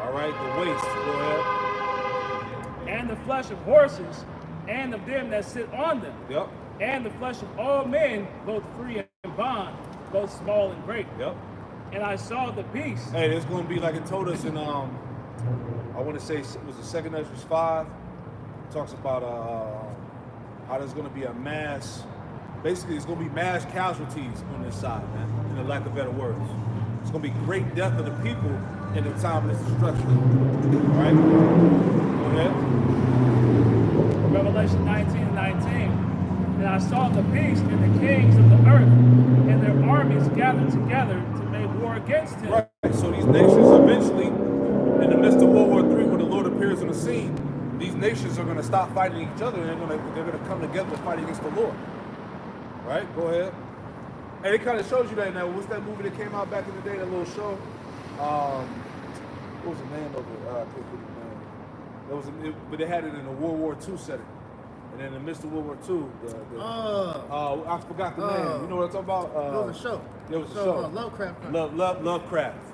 all right, the waste. Go ahead. And the flesh of horses, and of them that sit on them, Yep. and the flesh of all men, both free and bond, both small and great. Yep. And I saw the beast. Hey, it's going to be like it told us in, I want to say, it was the 2nd Ezra 5. It talks about how there's going to be a mass, basically it's going to be mass casualties on this side, man, in the lack of better words. It's going to be great death of the people in the time of this destruction. All right? Go ahead. Revelation 19:19. And I saw the beast and the kings of the earth and their armies gathered together to make war against him. Right. So these nations eventually, in the midst of World War III, when the Lord appears on the scene, these nations are going to stop fighting each other, and they're going to come together to fight against the Lord. Right? Go ahead. And it kind of shows you that now. What's that movie that came out back in the day, that little show? What was the name of it? I can't think of the name. But they had it in a World War II setting. And in the midst of World War II, I forgot the name. You know what I'm talking about? It was a show. It was a show. Lovecraft. Lovecraft.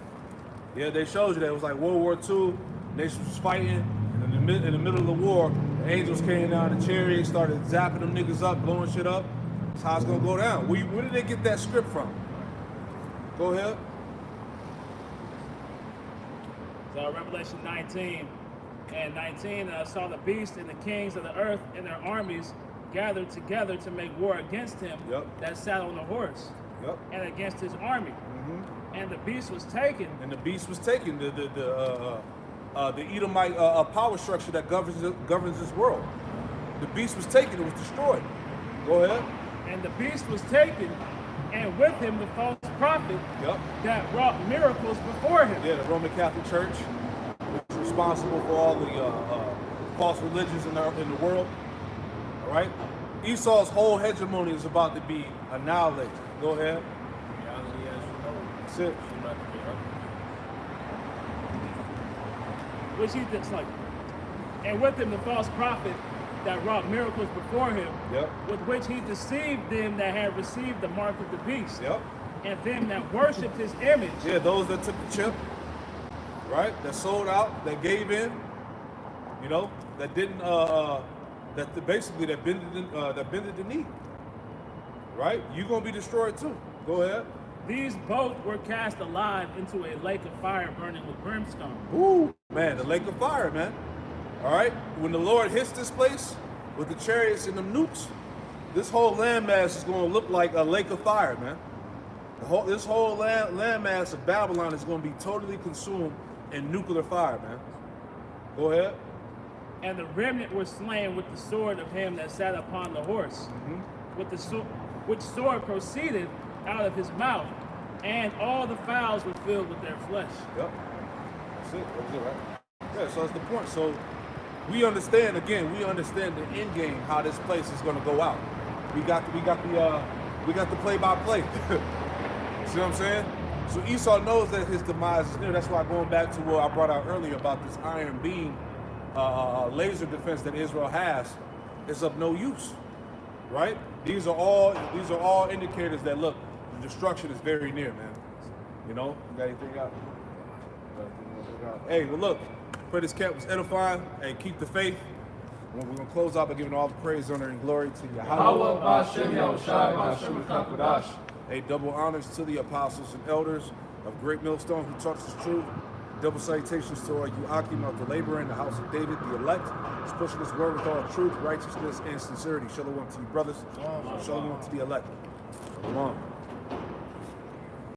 Yeah, they showed you that. It was like World War II. Nations was fighting. And in the middle of the war, the angels came down the chariot, started zapping them niggas up, blowing shit up. That's how it's going to go down. Where did they get that script from? Go ahead. So Revelation 19 and 19, and I saw the beast and the kings of the earth and their armies gathered together to make war against him that sat on the horse and against his army. And the beast was taken. And the beast was taken. The Edomite power structure that governs this world. The beast was taken. It was destroyed. Go ahead. And the beast was taken, and with him the false prophet that wrought miracles before him. Yeah, the Roman Catholic Church was responsible for all the false religions in the world. All right? Esau's whole hegemony is about to be annihilated. Go ahead. That's it. Which he thinks like. And with him the false prophet that wrought miracles before him, with which he deceived them that had received the mark of the beast, and them that worshipped his image. Yeah, those that took the chip, right? That sold out, that gave in, you know, that didn't, basically that bended the knee, right? You're gonna be destroyed too. Go ahead. These both were cast alive into a lake of fire burning with brimstone. Ooh, man, the lake of fire, man. All right, when the Lord hits this place with the chariots and the nukes, this whole landmass is going to look like a lake of fire, man. This whole landmass of Babylon is going to be totally consumed in nuclear fire, man. Go ahead. And the remnant were slain with the sword of him that sat upon the horse, with the which sword proceeded out of his mouth, and all the fowls were filled with their flesh. Yep. That's it. That's it, right? Yeah, so that's the point. So we understand, again, we understand the end game, how this place is going to go out. We got the play-by-play. See what I'm saying? So Esau knows that his demise is near. That's why, going back to what I brought out earlier about this iron beam laser defense that Israel has, is of no use, right? These are all indicators that, look, the destruction is very near, man. You know, you got anything out? Hey, well, look, pray this camp was edifying. Hey, keep the faith. We're going to close out by giving all the praise, honor, and glory to Yahweh. Hey, double honors to the apostles and elders of Great Millstone who taught us truth. Double salutations to all you Akim of the labor in the house of David, the elect, who's pushing this word with all truth, righteousness, and sincerity. Shalom to you, brothers. Shalom to the elect. Shalom.